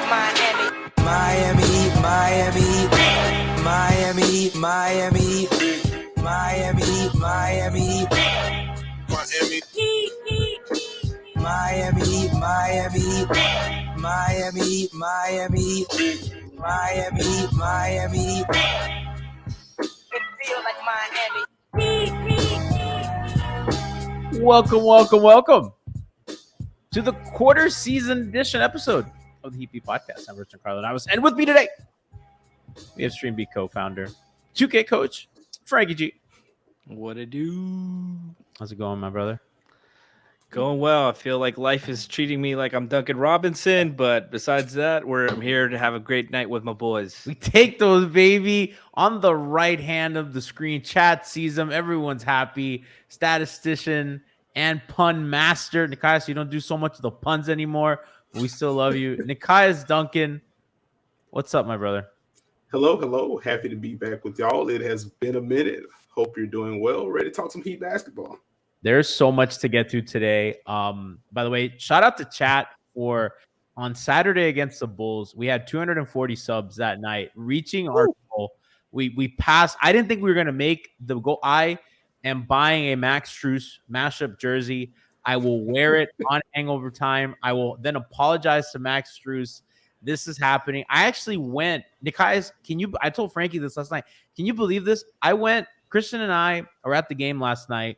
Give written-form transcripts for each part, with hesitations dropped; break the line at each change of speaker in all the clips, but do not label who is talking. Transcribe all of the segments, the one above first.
Welcome to the quarter season edition episode of the Heat Beat Podcast. I'm Giancarlo Navas, and with me today, we have Stream Beat co-founder, 2K coach, Franky G.
What it do?
How's it going, my brother?
Going well. I feel like life is treating me like I'm Duncan Robinson, but besides that, I'm here to have a great night with my boys.
We take those, baby. On the right hand of the screen, chat sees them. Everyone's happy. Statistician and pun master. Nekias, you don't do so much of the puns anymore, but we still love you. Nekias Duncan, what's up, my brother?
Hello. Happy to be back with y'all. It has been a minute. Hope you're doing well. Ready to talk some Heat basketball.
There's so much to get to today. By the way, shout out to chat for on Saturday against the Bulls. We had 240 subs that night, reaching our goal. We passed. I didn't think we were going to make the goal. I am buying a Max Strus mashup jersey. I will wear it on Hangover Time. I will then apologize to Max Strus. This is happening. I actually went. Nekias, I told Franky this last night. Can you believe this? Christian and I were at the game last night.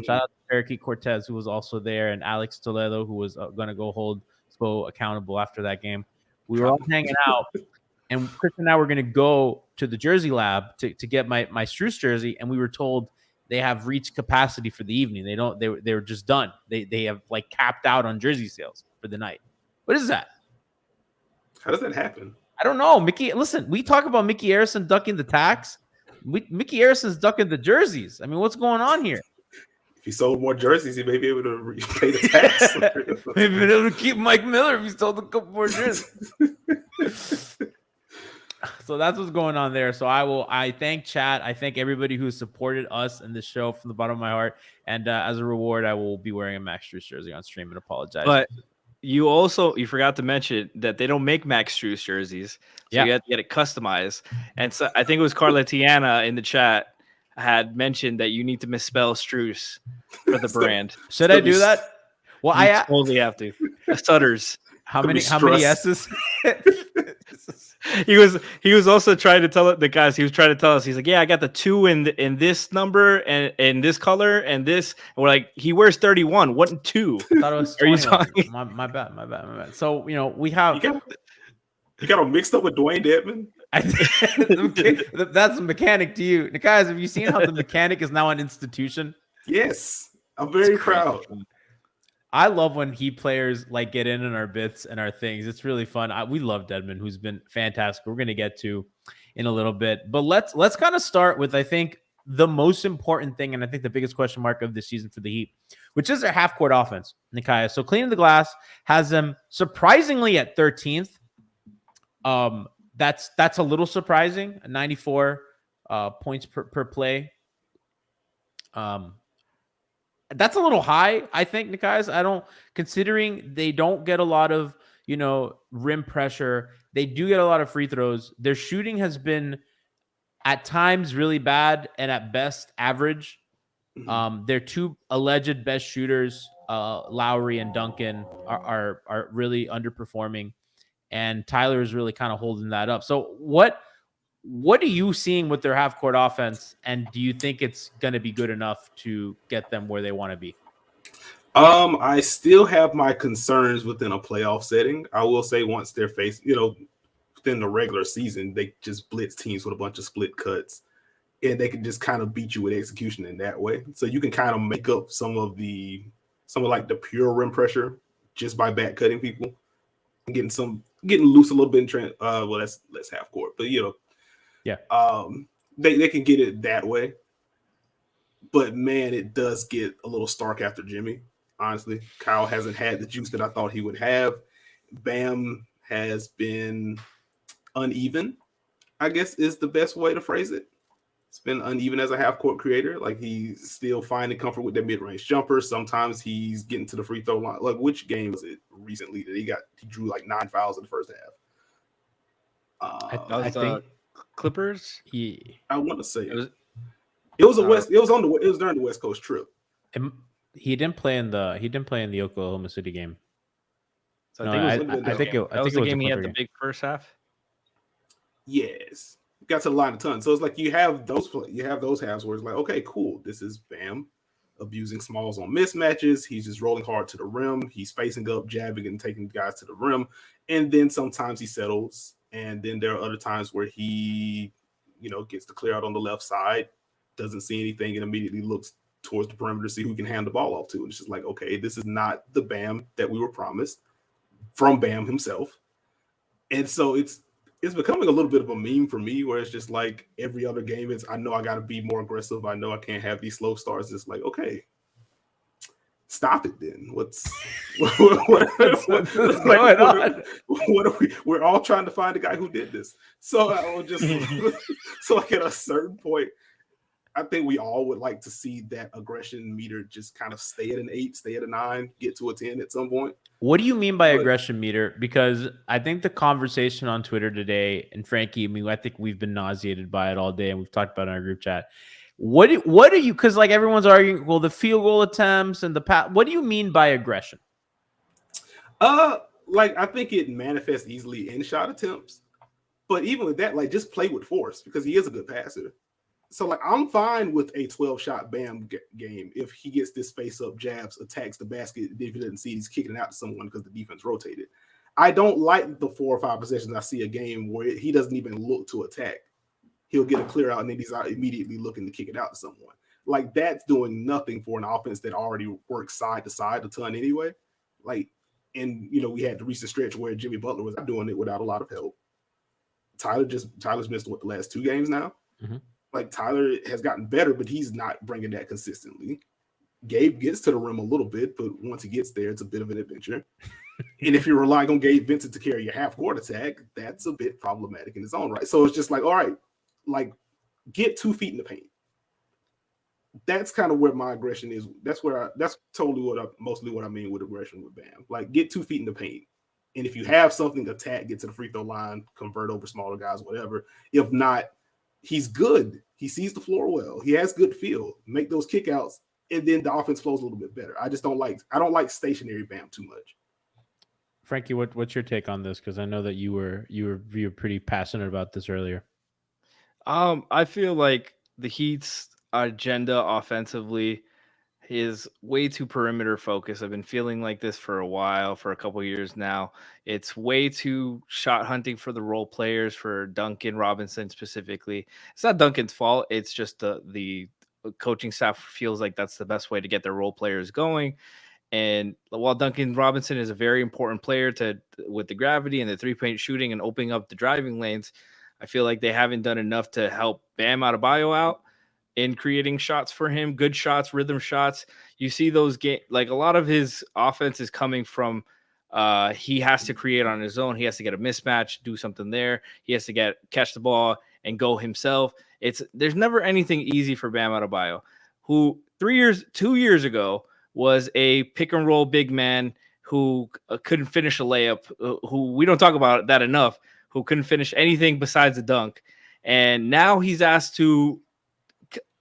Shout out to Parakeet Cortez, who was also there, and Alex Toledo, who was going to go hold Spo accountable after that game. We were all hanging out, and Christian and I were going to go to the jersey lab to get my Strus jersey, and we were told they have reached capacity for the evening. They were just done. They have like capped out on jersey sales for the night. What is that?
How does that happen?
I don't know. Listen, we talk about Mickey Harrison ducking the tax. Mickey Harrison's ducking the jerseys. I mean, what's going on here?
If he sold more jerseys, he may be able to pay the tax.
Maybe be able to keep Mike Miller if he sold a couple more jerseys. So that's what's going on there. So I thank chat. I thank everybody who supported us in this show from the bottom of my heart. And as a reward, I will be wearing a Max Strus jersey on stream and apologize.
But you forgot to mention that they don't make Max Strus jerseys. So you have to get it customized. And so I think it was Carla Tiana in the chat had mentioned that you need to misspell Strus for the brand.
Should I do that?
Well, I totally have to. Stutters.
How many S's?
He was also trying to tell the guys. He was trying to tell us. He's like, yeah, I got the 2 in this number and in this color and this. And we're like, he wears 31. What 2?
I thought it was 20. Are you talking? My bad. So we have.
You got him mixed up with Dwayne Dedman.
That's a mechanic to you, guys. Have you seen how the mechanic is now an institution?
Yes, I'm very proud.
I love when Heat players like get in our bits and our things. It's really fun. We love Dedman, who's been fantastic. We're going to get to in a little bit, but let's kind of start with, I think, the most important thing, and I think the biggest question mark of this season for the Heat, which is their half-court offense, Nekias. So cleaning the glass has them surprisingly at 13th. That's a little surprising. 94 points per play. That's a little high, I think, Nekias. Considering they don't get a lot of, rim pressure. They do get a lot of free throws. Their shooting has been at times really bad and at best average. Their 2 alleged best shooters, Lowry and Duncan, are really underperforming. And Tyler is really kind of holding that up. So what are you seeing with their half-court offense, and do you think it's going to be good enough to get them where they want to be?
I still have my concerns within a playoff setting. I will say once they're faced, within the regular season, they just blitz teams with a bunch of split cuts, and they can just kind of beat you with execution in that way. So you can kind of make up some of the pure rim pressure just by back cutting people and getting loose a little bit in trend. That's half court, but they can get it that way. But man, it does get a little stark after Jimmy. Honestly, Kyle hasn't had the juice that I thought he would have. Bam has been uneven, I guess is the best way to phrase it. It's been uneven as a half-court creator. Like, he's still finding comfort with that mid-range jumper. Sometimes he's getting to the free throw line. Like, which game was it recently that he drew like 9 fouls in the first half?
I think Clippers.
I want to say
it was.
It was during the West Coast trip.
He didn't play in the Oklahoma City game.
So I think it was the game he had the big first half.
Yes, got to the line a ton. So it's like you have those halves where it's like, okay, cool. This is Bam abusing smalls on mismatches. He's just rolling hard to the rim. He's facing up, jabbing, and taking guys to the rim. And then sometimes he settles. And then there are other times where he, gets to clear out on the left side, doesn't see anything, and immediately looks towards the perimeter to see who can hand the ball off to. And it's just like, okay, this is not the Bam that we were promised from Bam himself. And so it's becoming a little bit of a meme for me, where it's just like every other game I know I got to be more aggressive. I know I can't have these slow starts. It's like, okay, stop it then. What's going on? What are we? We're all trying to find the guy who did this. So I will just so like at a certain point, I think we all would like to see that aggression meter just kind of stay at an 8, stay at a 9, get to a 10 at some point.
What do you mean by aggression meter? Because I think the conversation on Twitter today, and Franky, I think we've been nauseated by it all day, and we've talked about it in our group chat. What are you? Because like everyone's arguing, well, the field goal attempts and the pass. What do you mean by aggression?
Like I think it manifests easily in shot attempts, but even with that, like just play with force because he is a good passer. So, like, I'm fine with a 12-shot Bam game if he gets this face-up jabs, attacks the basket, if he doesn't see he's kicking it out to someone because the defense rotated. I don't like the 4 or 5 possessions I see a game where he doesn't even look to attack. He'll get a clear out, and then he's out immediately looking to kick it out to someone. Like, that's doing nothing for an offense that already works side to side a ton anyway. Like, and, we had the recent stretch where Jimmy Butler was doing it without a lot of help. Tyler's missed, the last 2 games now? Mm-hmm. Like Tyler has gotten better, but he's not bringing that consistently. Gabe gets to the rim a little bit, but once he gets there, it's a bit of an adventure. And if you're relying on Gabe Vincent to carry your half-court attack, that's a bit problematic in its own right. So it's just like, all right, like get 2 feet in the paint. That's kind of where my aggression is. That's totally mostly what I mean with aggression with Bam. Like get 2 feet in the paint. And if you have something, attack, get to the free throw line, convert over smaller guys, whatever. If not, he's good. He sees the floor well. He has good feel. Make those kickouts, and then the offense flows a little bit better. I don't like stationary Bam too much.
Franky, what's your take on this? Because I know that you were pretty passionate about this earlier.
I feel like the Heat's agenda offensively is way too perimeter focused. I've been feeling like this for a while, for a couple of years now. It's way too shot hunting for the role players, for Duncan Robinson specifically. It's not Duncan's fault. It's just the coaching staff feels like that's the best way to get their role players going. And while Duncan Robinson is a very important player with the gravity and the 3-point shooting and opening up the driving lanes, I feel like they haven't done enough to help Bam Adebayo out in creating shots for him, good shots, rhythm shots. You see those like a lot of his offense is coming from he has to create on his own. He has to get a mismatch, do something there. He has to catch the ball and go himself. There's never anything easy for Bam Adebayo, who 2 years ago was a pick and roll big man who couldn't finish a layup, who we don't talk about that enough, who couldn't finish anything besides a dunk. And now he's asked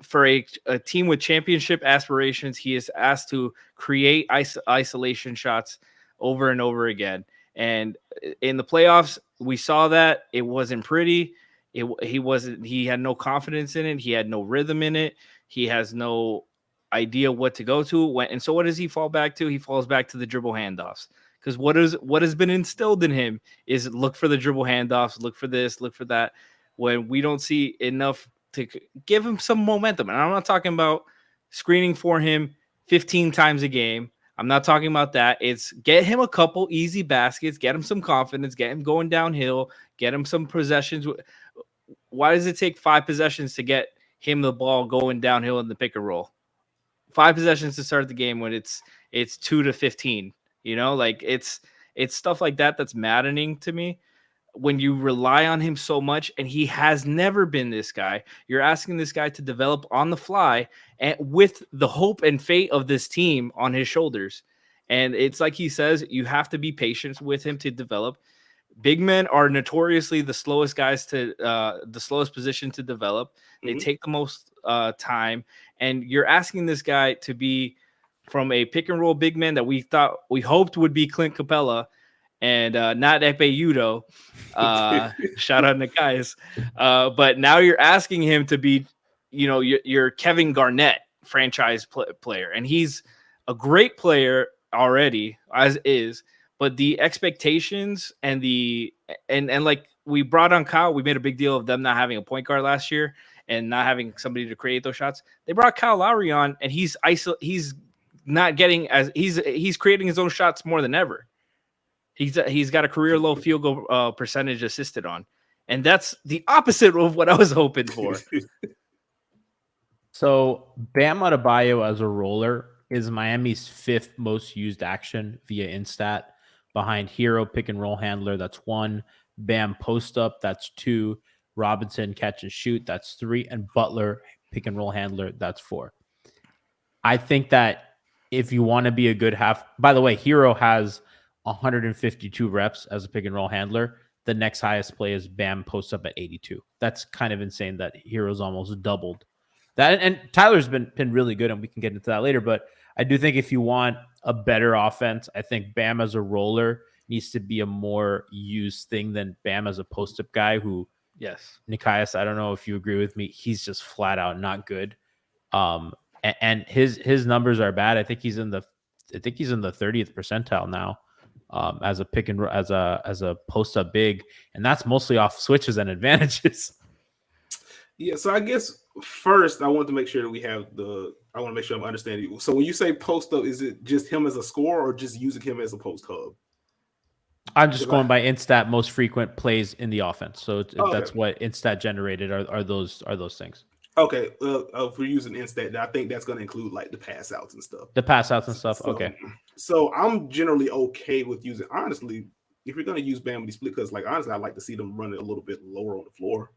for a team with championship aspirations, he is asked to create isolation shots over and over again. And in the playoffs, we saw that it wasn't pretty. He had no confidence in it. He had no rhythm in it. He has no idea what to go to. And so what does he fall back to? He falls back to the dribble handoffs. Because what has been instilled in him is look for the dribble handoffs, look for this, look for that. When we don't see enough to give him some momentum. And I'm not talking about screening for him 15 times a game. I'm not talking about that. It's get him a couple easy baskets, get him some confidence, get him going downhill, get him some possessions. Why does it take 5 possessions to get him the ball going downhill in the pick and roll? 5 possessions to start the game when it's 2 to 15, like it's stuff like that that's maddening to me. When you rely on him so much, and he has never been this guy, you're asking this guy to develop on the fly and with the hope and fate of this team on his shoulders. And it's like he says, you have to be patient with him to develop. Big men are notoriously the slowest guys to the slowest position to develop. They take the most time, and you're asking this guy to be from a pick and roll big man that we hoped would be Clint Capella and not Epe Udo. Shout out Nekias. But now you're asking him to be, your Kevin Garnett franchise player, and he's a great player already as is. But the expectations and like we brought on Kyle, we made a big deal of them not having a point guard last year and not having somebody to create those shots. They brought Kyle Lowry on, and he's not getting he's creating his own shots more than ever. He's got a career low field goal percentage assisted on, and that's the opposite of what I was hoping for.
So Bam Adebayo as a roller is Miami's 5th most used action via Instat, behind Hero pick and roll handler, that's 1, Bam post up, that's 2, Robinson catch and shoot, that's 3, and Butler pick and roll handler, that's 4. I think that if you want to be a good by the way, Hero has 152 reps as a pick and roll handler. The next highest play is Bam post up at 82. That's kind of insane that Hero's almost doubled that. And Tyler's been really good, and we can get into that later. But I do think if you want a better offense, I think Bam as a roller needs to be a more used thing than Bam as a post-up guy who,
yes,
Nekias, I don't know if you agree with me, he's just flat out not good. And his numbers are bad. I think he's in the 30th percentile now as a pick and as a post-up big, and that's mostly off switches and advantages.
Yeah, so I guess first I want to make sure that I want to make sure I'm understanding you. So when you say post up, is it just him as a scorer or just using him as a post hub?
I'm just going by Instat most frequent plays in the offense. So that's what Instat generated are those things.
Okay, if we're using Instat, I think that's going to include like the pass outs and stuff.
The pass outs and stuff. Okay.
So I'm generally okay with using, honestly, if you're going to use Bam with these split cuts, like honestly, I'd like to see them run it a little bit lower on the floor.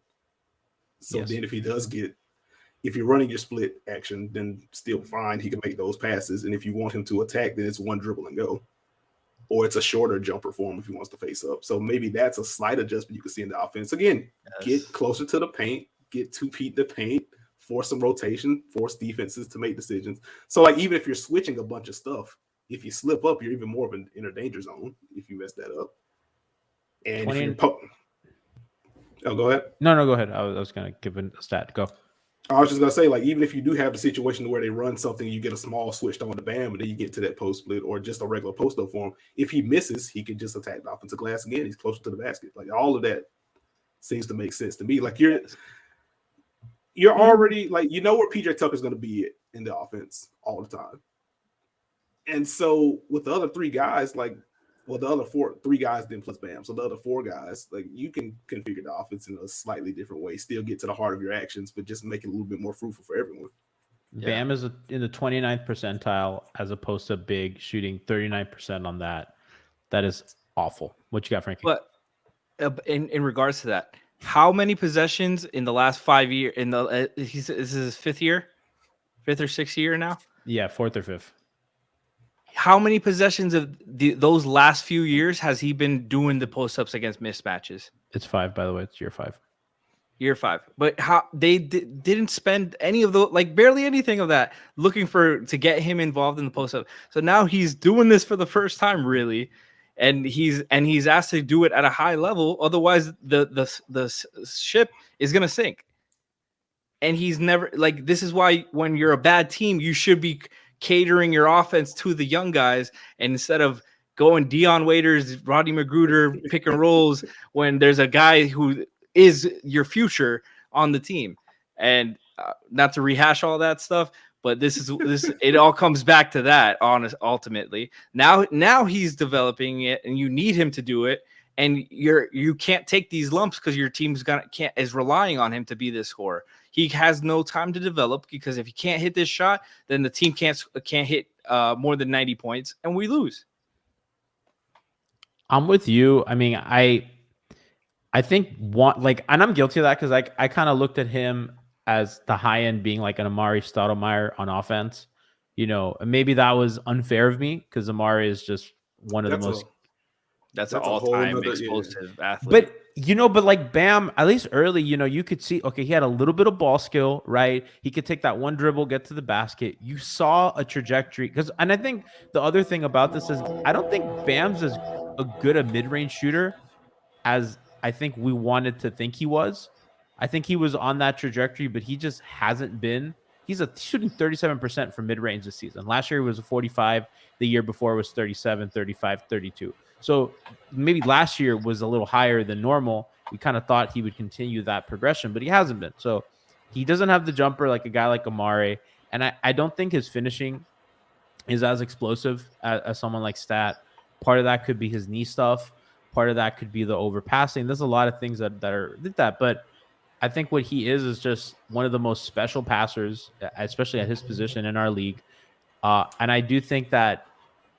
So then if you're running your split action, then still fine. He can make those passes. And if you want him to attack, then it's one dribble and go. Or it's a shorter jumper for him if he wants to face up. So maybe that's a slight adjustment you can see in the offense. Again, get closer to the paint, get 2 feet in the paint, force some rotation, force defenses to make decisions. So like even if you're switching a bunch of stuff, if you slip up, you're even more of an inner danger zone if you mess that up. And if you're go ahead.
No, go ahead. I was going to give a stat. Go.
I was just going to say, like, even if you do have the situation where they run something, you get a small switch on the Bam, and then you get to that post split or just a regular post-up for him. If he misses, he can just attack the offensive glass again. He's closer to the basket. Like, all of that seems to make sense to me. Like, you're already, like, you know where PJ Tucker's going to be in the offense all the time. And so with the other 3 guys, like, well, the other 3 guys then plus Bam. So the other 4 guys, like you can configure the offense in a slightly different way, still get to the heart of your actions, but just make it a little bit more fruitful for everyone.
Yeah. Bam is in the 29th percentile as opposed to big, shooting 39% on that. That is awful. What you got, Franky?
But in regards to that, how many possessions in the last 5 years? This is his 5th year, 5th or 6th year now.
Yeah, 4th or 5th.
How many possessions of those last few years has he been doing the post-ups against mismatches?
It's 5, by the way. It's year 5.
Year 5. But how they didn't spend any of the, like barely anything of that, looking to get him involved in the post-up. So now he's doing this for the first time, really, and he's asked to do it at a high level. Otherwise, the ship is gonna sink. And he's never, like, this is why when you're a bad team, you should be catering your offense to the young guys, and instead of going Dion Waiters, Rodney Magruder pick and rolls when there's a guy who is your future on the team. And not to rehash all that stuff, but this it all comes back to that ultimately. Now he's developing it, and you need him to do it, and you can't take these lumps because your team's is relying on him to be this scorer. He has no time to develop because if he can't hit this shot, then the team can't hit more than 90 points, and we lose.
I'm with you. I mean, I think and I'm guilty of that because I kind of looked at him as the high end being like an Amari Stoudemire on offense. You know, maybe that was unfair of me because Amari is just one of the most.
That's an
a whole
all-time
nother
explosive athlete.
But like Bam, at least early, you could see, okay, he had a little bit of ball skill, right? He could take that one dribble, get to the basket. You saw a trajectory. And I think the other thing about this is I don't think Bam's as a good a mid-range shooter as I think we wanted to think he was. I think he was on that trajectory, but he just hasn't been. He's shooting 37% from mid-range this season. Last year he was a 45. The year before it was 37, 35, 32. So maybe last year was a little higher than normal. We kind of thought he would continue that progression, but he hasn't been. So he doesn't have the jumper like a guy like Amare. And I don't think his finishing is as explosive as someone like Stat. Part of that could be his knee stuff. Part of that could be the overpassing. There's a lot of things that are that, but I think what he is just one of the most special passers, especially at his position in our league. And I do think that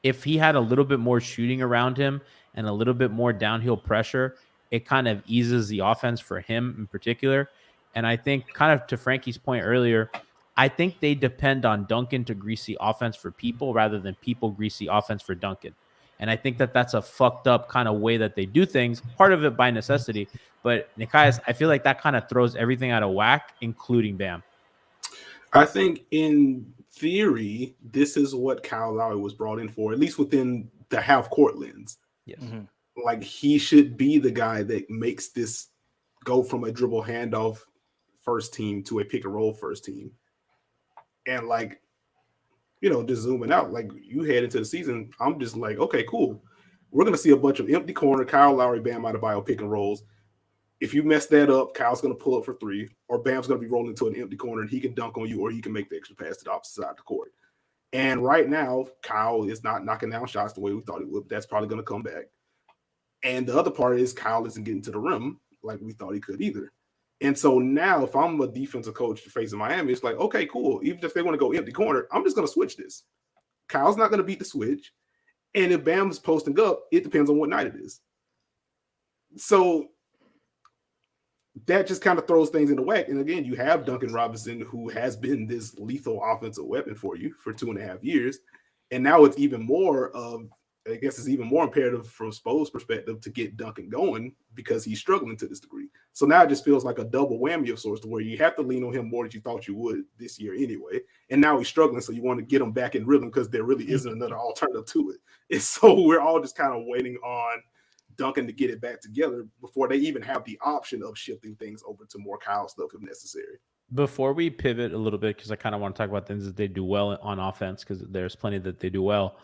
if he had a little bit more shooting around him and a little bit more downhill pressure, it kind of eases the offense for him in particular. And I think, kind of to Franky's point earlier, I think they depend on Duncan to grease the offense for people rather than people grease the offense for Duncan. And I think that that's a fucked up kind of way that they do things, part of it by necessity. But Nekias, I feel like that kind of throws everything out of whack, including Bam.
I think in theory, this is what Kyle Lowry was brought in for, at least within the half court lens.
Yes.
Mm-hmm.
Like, he should be the guy that makes this go from a dribble handoff first team to a pick and roll first team. And like, just zooming out, like you head into the season, I'm just like, okay, cool. We're going to see a bunch of empty corner, Kyle Lowry, Bam Adebayo pick and rolls. If you mess that up, Kyle's going to pull up for three, or Bam's going to be rolling into an empty corner and he can dunk on you, or he can make the extra pass to the opposite side of the court. And right now, Kyle is not knocking down shots the way we thought he would. That's probably going to come back. And the other part is Kyle isn't getting to the rim like we thought he could either. And so now, if I'm a defensive coach facing Miami, it's like, okay, cool. Even if they want to go empty corner, I'm just going to switch this. Kyle's not going to beat the switch. And if Bam's posting up, it depends on what night it is. So that just kind of throws things into whack. And again, you have Duncan Robinson, who has been this lethal offensive weapon for you for 2.5 years. And now it's even more of, I guess it's even more imperative from Spo's perspective to get Duncan going because he's struggling to this degree. So now it just feels like a double whammy of sorts, to where you have to lean on him more than you thought you would this year anyway. And now he's struggling, so you want to get him back in rhythm because there really isn't another alternative to it. And so we're all just kind of waiting on Duncan to get it back together before they even have the option of shifting things over to more Kyle stuff if necessary.
Before we pivot a little bit, because I kind of want to talk about things that they do well on offense, because there's plenty that they do well.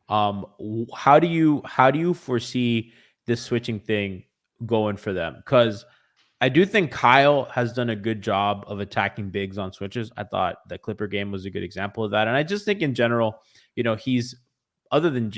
How do you foresee this switching thing going for them? Because I do think Kyle has done a good job of attacking bigs on switches. I thought the Clipper game was a good example of that. And I just think in general, he's, other than,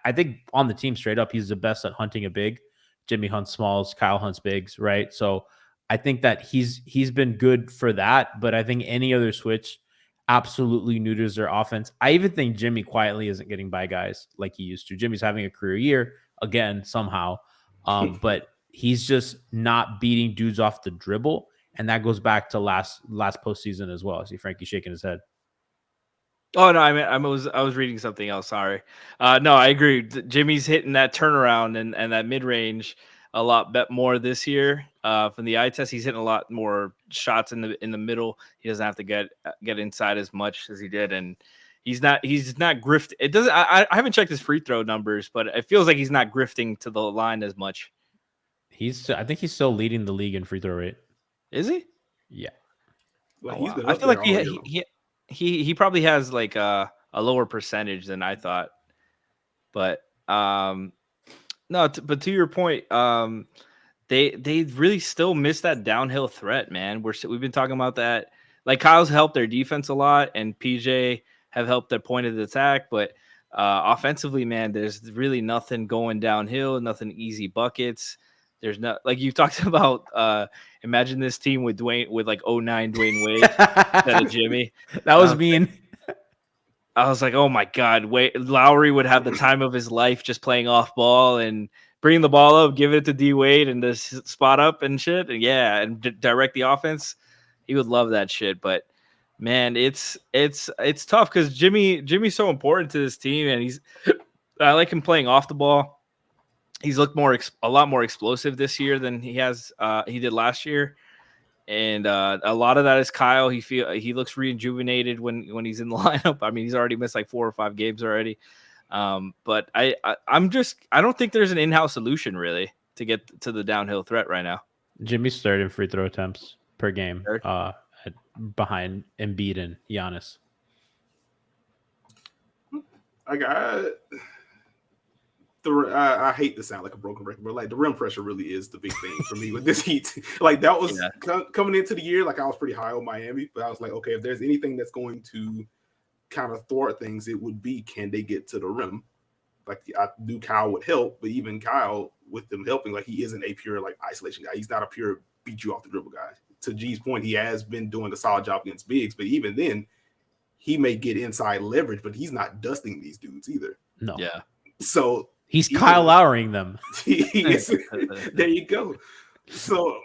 I think on the team straight up, he's the best at hunting a big. Jimmy hunts smalls, Kyle hunts bigs, right? So I think that he's been good for that. But I think any other switch absolutely neuters their offense. I even think Jimmy quietly isn't getting by guys like he used to. Jimmy's having a career year again somehow, but he's just not beating dudes off the dribble, and that goes back to last postseason as well. I see Franky shaking his head.
Oh no, I was reading something else. Sorry. No, I agree. Jimmy's hitting that turnaround and that mid range a lot more this year. From the eye test, he's hitting a lot more shots in the middle. He doesn't have to get inside as much as he did, and he's not grifting. It doesn't. I haven't checked his free throw numbers, but it feels like he's not grifting to the line as much.
I think he's still leading the league in free throw rate.
Is he?
Yeah.
Like, he's been
I feel like he probably has like a lower percentage than I thought. But no, but to your point, they really still miss that downhill threat, man. We've been talking about that. Like, Kyle's helped their defense a lot, and PJ have helped their point of the attack. But offensively, man, there's really nothing going downhill, nothing easy buckets. There's not, like you talked about. Imagine this team with like 09 Dwayne Wade instead of Jimmy.
That was mean.
I was like, oh my God, Lowry would have the time of his life just playing off ball and bringing the ball up, give it to D Wade and just spot up and shit. And yeah, and direct the offense. He would love that shit. But man, it's tough because Jimmy's so important to this team, and I like him playing off the ball. he's looked a lot more explosive this year than he did last year. And a lot of that is Kyle. He looks rejuvenated when he's in the lineup. I mean, he's already missed like 4 or 5 games already. But I don't think there's an in-house solution really to get to the downhill threat right now.
Jimmy's third in free throw attempts per game, behind Embiid and Giannis.
I hate to sound like a broken record, but like the rim pressure really is the big thing for me with this Heat. Like that was coming into the year, like I was pretty high on Miami, but I was like, okay, if there's anything that's going to kind of thwart things, it would be, can they get to the rim? Like I knew Kyle would help, but even Kyle with them helping, like he isn't a pure like isolation guy. He's not a pure beat you off the dribble guy. To G's point, he has been doing a solid job against bigs, but even then, he may get inside leverage, but he's not dusting these dudes either.
No.
Yeah.
So
he's Kyle Lowrying them.
There you go. So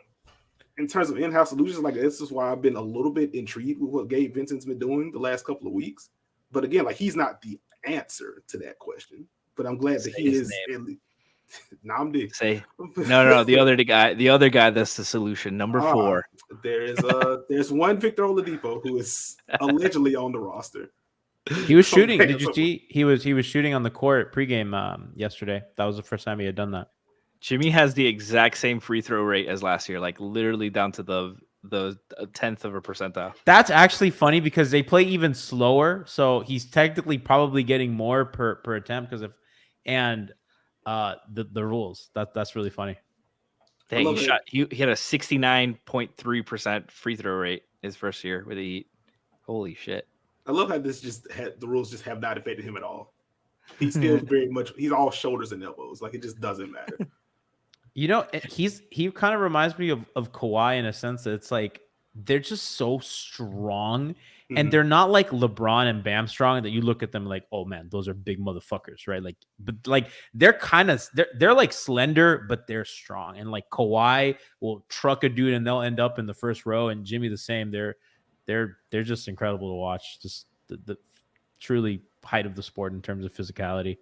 in terms of in-house solutions, like this is why I've been a little bit intrigued with what Gabe Vincent's been doing the last couple of weeks. But again, like he's not the answer to that question. But I'm glad that he is. Namdi.
Say no. The other guy that's the solution. Number 4.
There's one Victor Oladipo who is allegedly on the roster.
He was shooting. Did you see? He was shooting on the court pregame yesterday. That was the first time he had done that.
Jimmy has the exact same free throw rate as last year, like literally down to the 10th of a percentile.
That's actually funny because they play even slower, so he's technically probably getting more per attempt because of the rules. That's really funny.
Dang, he had a 69.3% free throw rate his first year with the Heat. Holy shit.
I love how the rules just have not affected him at all. He's still he's all shoulders and elbows. Like it just doesn't matter.
You know, he kind of reminds me of Kawhi in a sense that it's like they're just so strong, and they're not like LeBron and Bam strong that you look at them like, oh man, those are big motherfuckers, right? Like, but like they're kind of they're like slender, but they're strong. And like Kawhi will truck a dude and they'll end up in the first row, and Jimmy the same. They're just incredible to watch. Just the truly height of the sport in terms of physicality.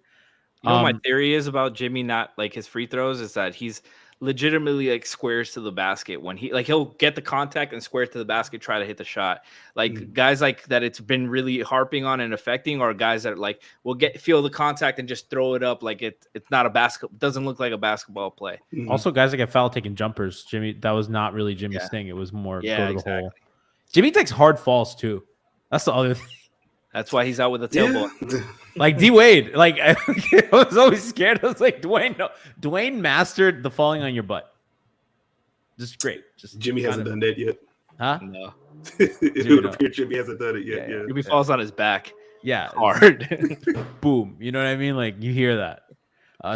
You know what my theory is about Jimmy not like his free throws is that he's legitimately like squares to the basket when he'll get the contact and square to the basket, try to hit the shot. Like guys like that it's been really harping on and affecting, or guys that like will feel the contact and just throw it up like it's not a basketball, doesn't look like a basketball play.
Also guys that get foul taking jumpers. Jimmy, that was not really Jimmy's thing. It was more go to the hole. Jimmy takes hard falls too. That's the other thing.
That's why he's out with a tailbone.
Like D Wade, like I was always scared. I was like, Dwayne mastered the falling on your butt. Just great. Just
Jimmy hasn't done that yet.
Huh?
No.
It would appear Jimmy hasn't done it yet. Yeah.
Jimmy falls on his back.
Yeah.
Hard.
Boom. You know what I mean? Like you hear that.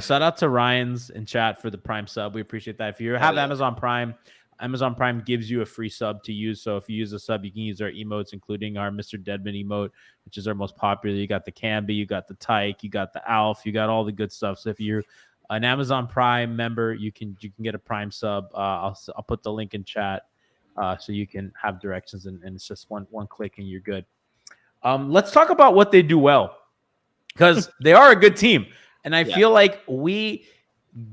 Shout out to Ryan's in chat for the Prime sub. We appreciate that. If you have Amazon Prime gives you a free sub to use. So if you use a sub, you can use our emotes, including our Mr. Deadman emote, which is our most popular. You got the Camby, you got the Tyke, you got the Alf, you got all the good stuff. So if you're an Amazon Prime member, you can get a Prime sub. I'll put the link in chat so you can have directions, and it's just one click and you're good. Let's talk about what they do well, because they are a good team. And I feel like we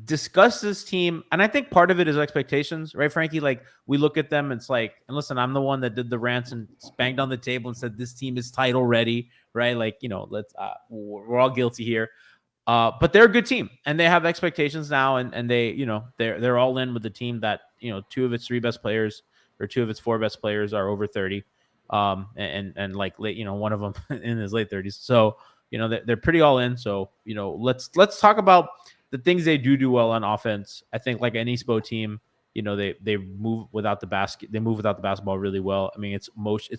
discuss this team, and I think part of it is expectations, right, Frankie? Like we look at them, and it's like, and listen, I'm the one that did the rants and banged on the table and said this team is title ready, right? Like, you know, let's we're all guilty here, but they're a good team, and they have expectations now, and they, you know, they're all in with the team that, you know, 2 of its 3 best players or 2 of its 4 best players are over 30, and like late, you know, one of them in his late 30s, so you know they're pretty all in. So you know, let's talk about the things they do well on offense. I think like any SPO team, you know, they move without the basket. They move without the basketball really well. I mean, it's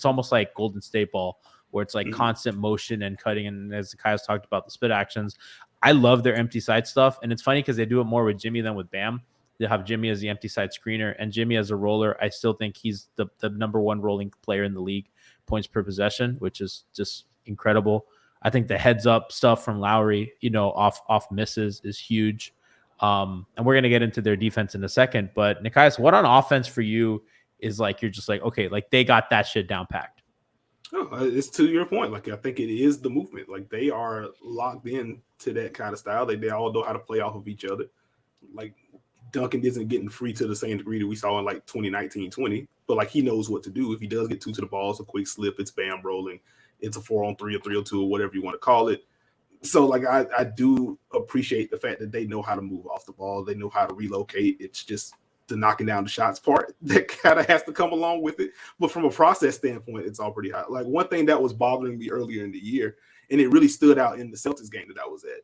almost like Golden State ball, where it's like constant motion and cutting. And as Kai's talked about, the split actions. I love their empty side stuff. And it's funny because they do it more with Jimmy than with Bam. They have Jimmy as the empty side screener and Jimmy as a roller. I still think he's the number 1 rolling player in the league, points per possession, which is just incredible. I think the heads up stuff from Lowry, you know, off misses is huge. And we're going to get into their defense in a second. But Nekias, what on offense for you is like, you're just like, okay, like they got that shit down packed?
Oh, it's to your point. Like, I think it is the movement. Like they are locked in to that kind of style. They all know how to play off of each other. Like Duncan isn't getting free to the same degree that we saw in like 2019-20, but like he knows what to do. If he does get 2 to the ball, it's a quick slip, it's bam rolling, it's a 4-on-3 or 3-on-2 or whatever you want to call it. So like I do appreciate the fact that they know how to move off the ball, they know how to relocate. It's just the knocking down the shots part that kind of has to come along with it. But from a process standpoint, it's all pretty high. Like one thing that was bothering me earlier in the year, and it really stood out in the Celtics game that I was at,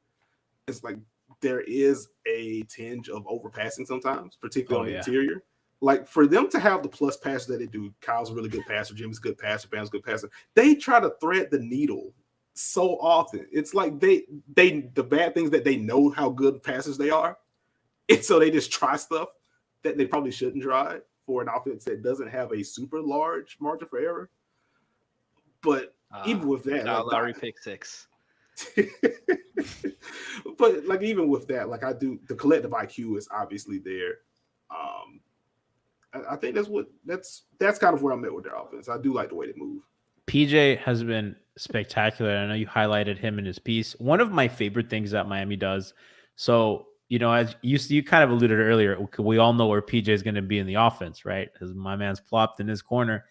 it's like there is a tinge of overpassing sometimes, particularly on the interior. Like for them to have the plus pass that they do, Kyle's a really good passer, Jimmy's a good passer, Bam's a good passer. They try to thread the needle so often. It's like they the bad things that they know how good passers they are, and so they just try stuff that they probably shouldn't try for an offense that doesn't have a super large margin for error. But even with that,
like Lowry pick 6.
But like even with that, like I do, the collective IQ is obviously there. I think that's kind of where I'm at with their offense. I do like the way they move.
PJ has been spectacular. I know you highlighted him in his piece. One of my favorite things that Miami does. So, as you kind of alluded earlier, we all know where PJ is going to be in the offense, right? Because my man's plopped in his corner.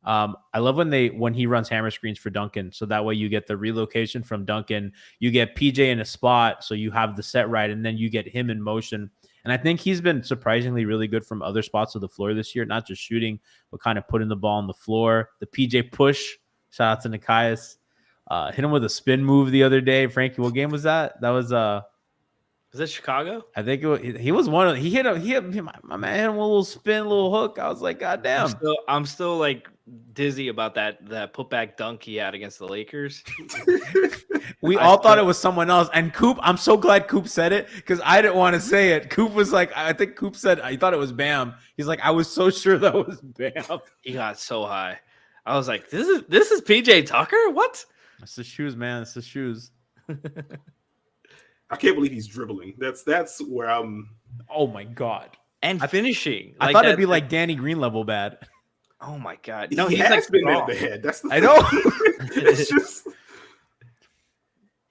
I love when he runs hammer screens for Duncan. So that way you get the relocation from Duncan, you get PJ in a spot, so you have the set right, and then you get him in motion. And I think he's been surprisingly really good from other spots of the floor this year, not just shooting, but kind of putting the ball on the floor. The PJ push, shout out to Nekias. Hit him with a spin move the other day. Franky, what game was that? That was
that Chicago?
I think he was one of he hit my man hit him with a little spin, little hook. I was like, God damn.
I'm still like dizzy about that putback dunk he had against the Lakers.
We all thought it was someone else. And Coop, I'm so glad Coop said it because I didn't want to say it. Coop was like, I think Coop said he thought it was Bam. He's like, I was so sure that was Bam.
He got so high. I was like, this is PJ Tucker? What?
It's the shoes, man. It's the shoes.
I can't believe he's dribbling. That's where I'm.
Oh my God.
And finishing.
I thought it'd be like Danny Green level bad.
Oh my God.
No, he's like been that bad. That's the
I know.
It's just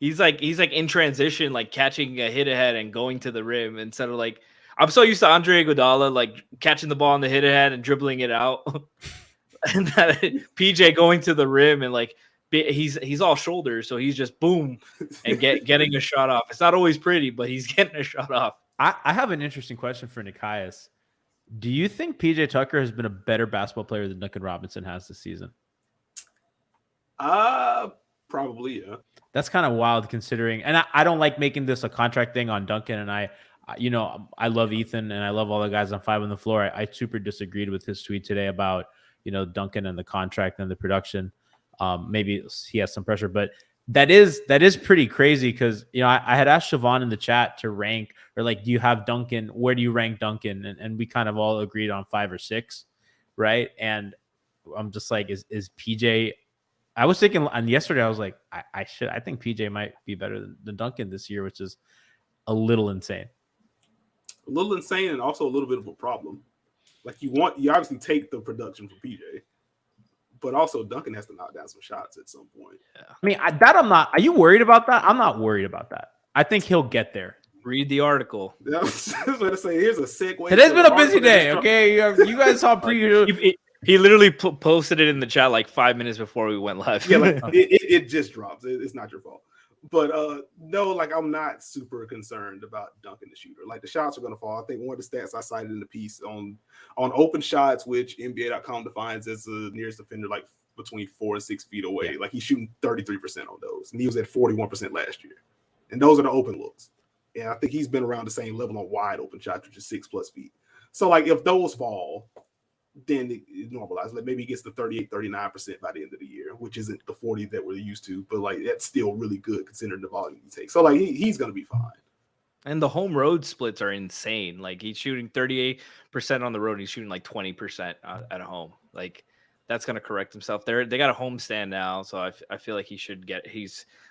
he's like in transition, like catching a hit ahead and going to the rim instead of like I'm so used to Andre Iguodala like catching the ball on the hit ahead and dribbling it out. And that PJ going to the rim and like he's all shoulders, so he's just boom and getting a shot off. It's not always pretty, but he's getting a shot off.
I have an interesting question for Nekias. Do you think PJ Tucker has been a better basketball player than Duncan Robinson has this season?
Probably, yeah.
That's kind of wild considering, and I don't like making this a contract thing on Duncan, and I love Ethan and I love all the guys on 5 on the floor. I super disagreed with his tweet today about, Duncan and the contract and the production. Maybe he has some pressure, but that is pretty crazy because I had asked Siobhan in the chat to rank or like, do you have Duncan? Where do you rank Duncan? And we kind of all agreed on 5 or 6, right? And I'm just like, is PJ? I was thinking, and yesterday I was like, I think PJ might be better than Duncan this year, which is a little insane.
A little insane, and also a little bit of a problem. Like you obviously take the production from PJ. But also, Duncan has to knock down some shots at some point.
Yeah.
I mean, I'm not. Are you worried about that? I'm not worried about that. I think he'll get there.
Read the article.
I was going to say, here's a segue.
Today's been a busy day, okay? You guys saw preview.
He literally posted it in the chat like 5 minutes before we went live.
Yeah, like, it just drops. It's not your fault. But no, like I'm not super concerned about Duncan the shooter. Like the shots are going to fall. I think one of the stats I cited in the piece on open shots, which NBA.com defines as the nearest defender, like between 4 and 6 feet away. Yeah. Like he's shooting 33% on those, and he was at 41% last year. And those are the open looks. And I think he's been around the same level on wide open shots, which is 6+ feet. So like if those fall, then it normalizes. Like maybe he gets to 38-39% by the end of the year, which isn't the 40 that we're used to, but like that's still really good considering the volume he takes. So like he's gonna be fine.
And the home road splits are insane. Like he's shooting 38% on the road, he's shooting like 20% at home. Like that's gonna correct himself. They got a home stand now, so I feel like he should get.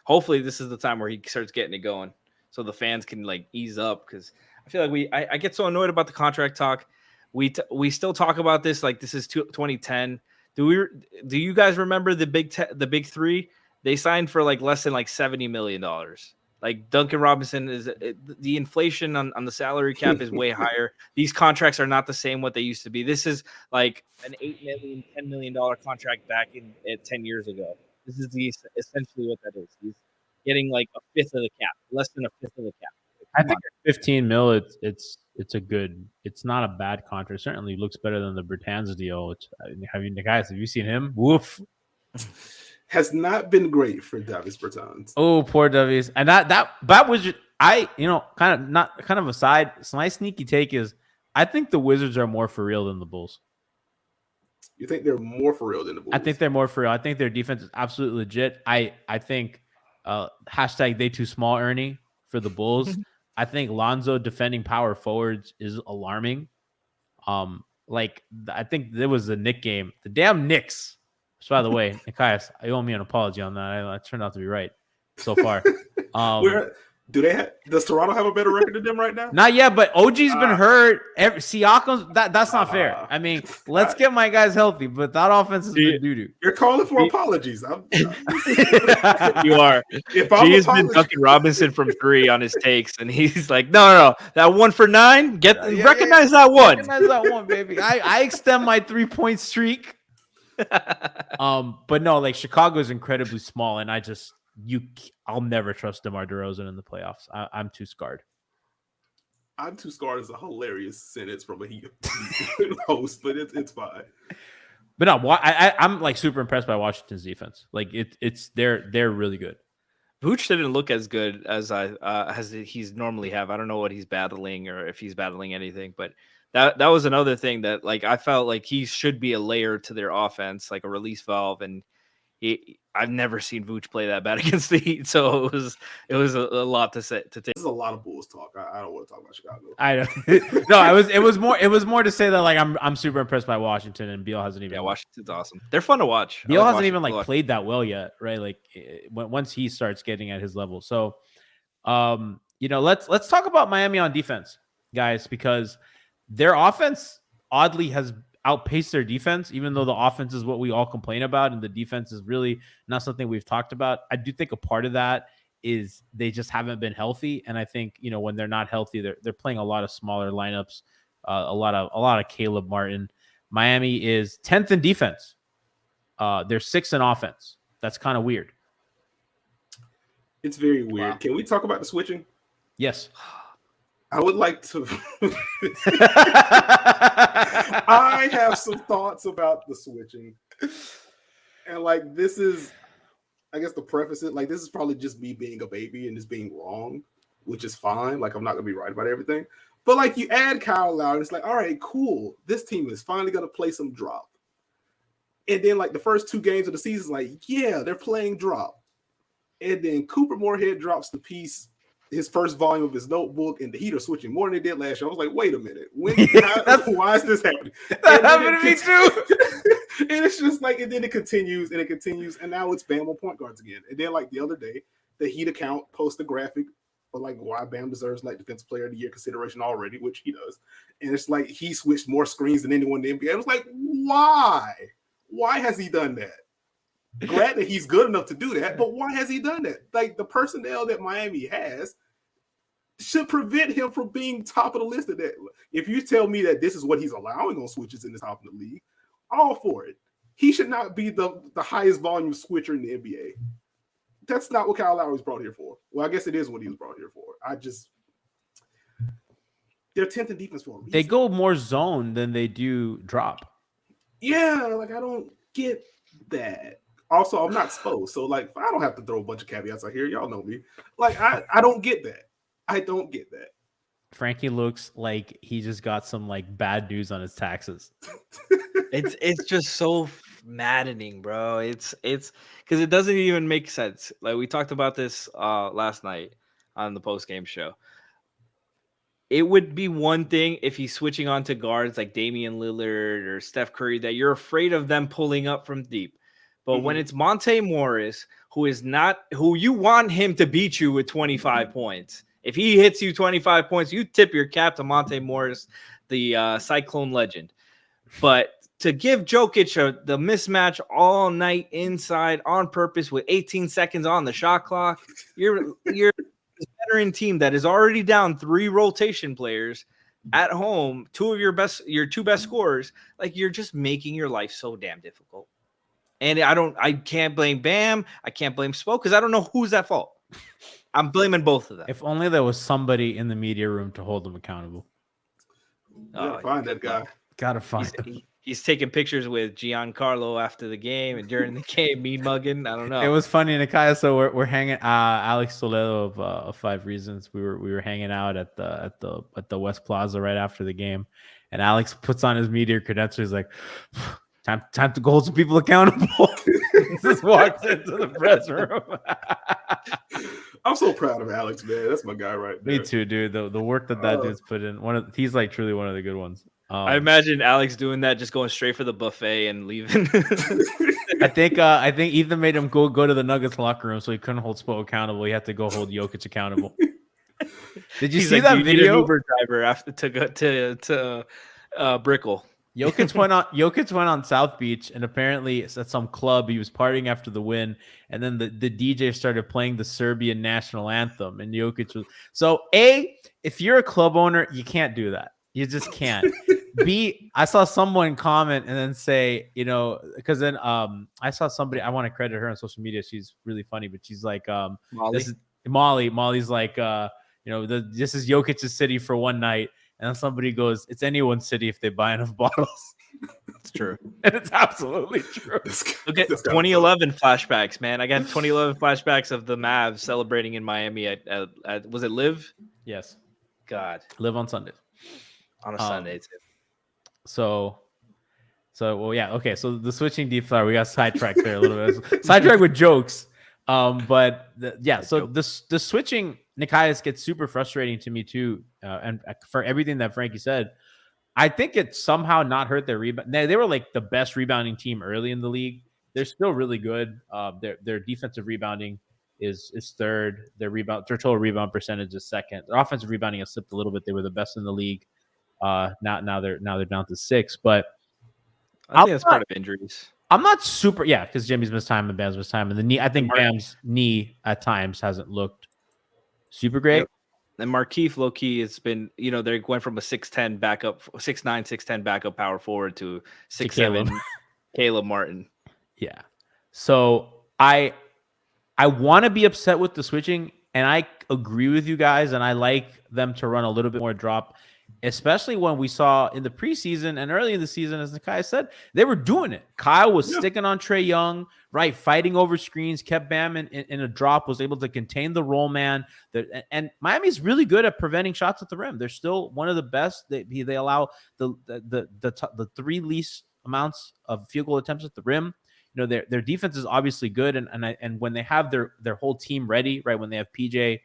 Hopefully this is the time where he starts getting it going, so the fans can like ease up because I feel like I get so annoyed about the contract talk. We still talk about this like this is 2010. Do you guys remember the big three? They signed for like less than like $70 million. Like Duncan Robinson the inflation on the salary cap is way higher. These contracts are not the same what they used to be. This is like an $8 million, $10 million contract back in 10 years ago. This is essentially what that is. He's getting like a fifth of the cap, less than a fifth of the cap.
I think 15 mil. It's not a bad contract. It certainly looks better than the Bertans deal. Have you seen him? Woof.
Has not been great for Davis Bertans.
Oh, poor Davis. And that was just, kind of aside. My sneaky take is I think the Wizards are more for real than the Bulls.
You think they're more for real than the Bulls?
I think they're more for real. I think their defense is absolutely legit. I think hashtag they too small Ernie for the Bulls. I think Lonzo defending power forwards is alarming. I think there was a Knick game. The damn Knicks. So by the way, Nekias, I owe me an apology on that. I turned out to be right so far.
Does Toronto have a better record than them right now?
Not yet, but OG's been hurt. Siakam's that's not fair. I mean, let's get my guys healthy, but that offense has been doo-doo.
You're calling for apologies.
You are. G has been Duncan Robinson from 3 on his takes, and he's like, no, that 1 for 9. Recognize that one.
Recognize that one, baby. I extend my 3-point streak. But no, like Chicago is incredibly small, and I'll never trust DeMar DeRozan in the playoffs. I'm too scarred.
I'm too scarred is a hilarious sentence from a Heat host, but it's fine.
But no, I'm like super impressed by Washington's defense. Like they're really good.
Vooch didn't look as good as he's normally have. I don't know what he's battling or if he's battling anything, but that was another thing that like I felt like he should be a layer to their offense, like a release valve, and I've never seen Vooch play that bad against the Heat, so it was a lot to take.
This is a lot of Bulls talk. I don't want to talk about Chicago.
I know. No, it was more to say that like I'm super impressed by Washington, and Beal hasn't even.
Yeah, Washington's awesome. They're fun to watch.
Beal hasn't even played that well yet, right? Like once he starts getting at his level. So, let's talk about Miami on defense, guys, because their offense oddly has outpaced their defense, even though the offense is what we all complain about and the defense is really not something we've talked about. I do think a part of that is they just haven't been healthy, and I think when they're not healthy, they're playing a lot of smaller lineups, a lot of Caleb Martin. Miami is 10th in defense. They're 6th in offense. That's kind of weird.
It's very weird. Wow. Can we talk about the switching?
Yes.
I would like to. I have some thoughts about the switching, and this is, I guess, to preface it, this is probably just me being a baby and just being wrong, which is fine. I'm not gonna be right about everything, but you add Kyle Lowry, it's all right, cool. This team is finally gonna play some drop, and then the first 2 games of the season, yeah, they're playing drop, and then Cooper Moorhead drops the piece. His first volume of his notebook, and the Heat are switching more than they did last year. I was like, wait a minute. Why is this happening?
That happened to me too.
And it's just and then it continues, and now it's Bam on point guards again. And then the other day, the Heat account posts a graphic of why Bam deserves Defensive Player of the Year consideration already, which he does. And it's he switched more screens than anyone in the NBA. I was like, why? Why has he done that? Glad that he's good enough to do that, but why has he done that? The personnel that Miami has should prevent him from being top of the list of that. If you tell me that this is what he's allowing on switches in the top of the league, all for it. He should not be the highest volume switcher in the NBA. That's not what Kyle Lowry was brought here for. Well, I guess it is what he was brought here for. They're 10th in defense for a reason.
They go more zone than they do drop.
Yeah, I don't get that. Also, I'm not supposed, so I don't have to throw a bunch of caveats out here. Y'all know me. I don't get that. I don't get that.
Franky looks like he just got some bad news on his taxes.
It's just so maddening, bro. It's because it doesn't even make sense. We talked about this last night on the postgame show. It would be one thing if he's switching on to guards like Damian Lillard or Steph Curry that you're afraid of them pulling up from deep. But when it's Monte Morris, who you want him to beat you with 25 points. If he hits you 25 points, you tip your cap to Monte Morris, the Cyclone legend. But to give Jokic the mismatch all night inside on purpose with 18 seconds on the shot clock, you're veteran team that is already down 3 rotation players at home, your two best scorers, like you're just making your life so damn difficult. And I can't blame Bam. I can't blame Spo because I don't know who's at fault. I'm blaming both of them.
If only there was somebody in the media room to hold them accountable.
Find that guy.
Gotta find him.
He's taking pictures with Giancarlo after the game and during the game, mean mugging. I don't know.
It was funny, Nekias. So we're hanging. Alex Toledo of 5 Reasons. We were hanging out at the West Plaza right after the game, and Alex puts on his media credentials. He's like, time to hold some people accountable. Just walks into the press room.
I'm so proud of Alex, man. That's my guy right there.
Me too, dude. The work that dude's put in. He's like truly one of the good ones.
I imagine Alex doing that, just going straight for the buffet and leaving.
I think Ethan made him go to the Nuggets locker room, so he couldn't hold Spo accountable. He had to go hold Jokic accountable. Did you see that video?
Uber driver after to go to Brickell.
Jokic went on South Beach, and apparently it's at some club. He was partying after the win, and then the DJ started playing the Serbian national anthem, and Jokic was if you're a club owner, you can't do that. You just can't. I saw someone comment and then say, because then I saw somebody, I want to credit her on social media. She's really funny, but she's like,
Molly?
This is Molly. Molly's like, this is Jokic's city for one night. And then somebody goes, it's anyone's city if they buy enough bottles.
It's true.
And it's absolutely true.
Look at 2011 flashbacks, man. I got 2011 flashbacks of the Mavs celebrating in Miami at was it Live?
Yes.
God.
Live on Sundays.
On a Sunday too.
So well, yeah, okay. So the switching deep flower, we got sidetracked there a little bit. Sidetracked with jokes. So the switching Nekias gets super frustrating to me too. And for everything that Franky said, I think it somehow not hurt their rebound. They were like the best rebounding team early in the league. They're still really good. Their defensive rebounding is third. Their total rebound percentage is second. Their offensive rebounding has slipped a little bit. They were the best in the league. Now they're down to 6, but
I think that's part of injuries.
I'm not super, because Jimmy's missed time and Bam's missed time, and the knee. I think Bam's knee at times hasn't looked super great.
And Markieff, low key, it's been they went from a 6'10" backup, 6'9", 6'10" backup power forward to 6'7" Caleb Martin.
Yeah, so I want to be upset with the switching, and I agree with you guys, and I like them to run a little bit more drop. Especially when we saw in the preseason and early in the season, as Nekias said, they were doing it. Kyle was sticking on Trae Young, right? Fighting over screens, kept Bam in a drop, was able to contain the roll man. And Miami's really good at preventing shots at the rim. They're still one of the best. They allow the 3 least amounts of field goal attempts at the rim. Their defense is obviously good, and when they have their whole team ready, right? When they have PJ,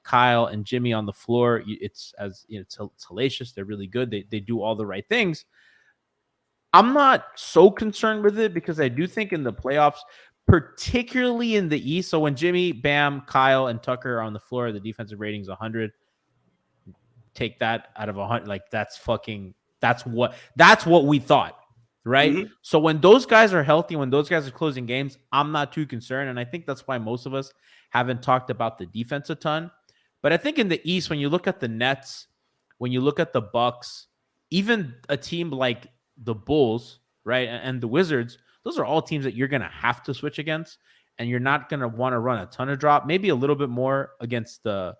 Kyle and Jimmy on the floor, it's hellacious. They're really good. They do all the right things. I'm not so concerned with it because I do think in the playoffs, particularly in the East, so when Jimmy, Bam, Kyle, and Tucker are on the floor, the defensive rating is 100. Take that out of 100, like that's what we thought, right? Mm-hmm. So when those guys are healthy, when those guys are closing games, I'm not too concerned, and I think that's why most of us haven't talked about the defense a ton. But I think in the East, when you look at the Nets, when you look at the Bucks, even a team like the Bulls, right, and the Wizards, those are all teams that you're going to have to switch against, and you're not going to want to run a ton of drop, maybe a little bit more against the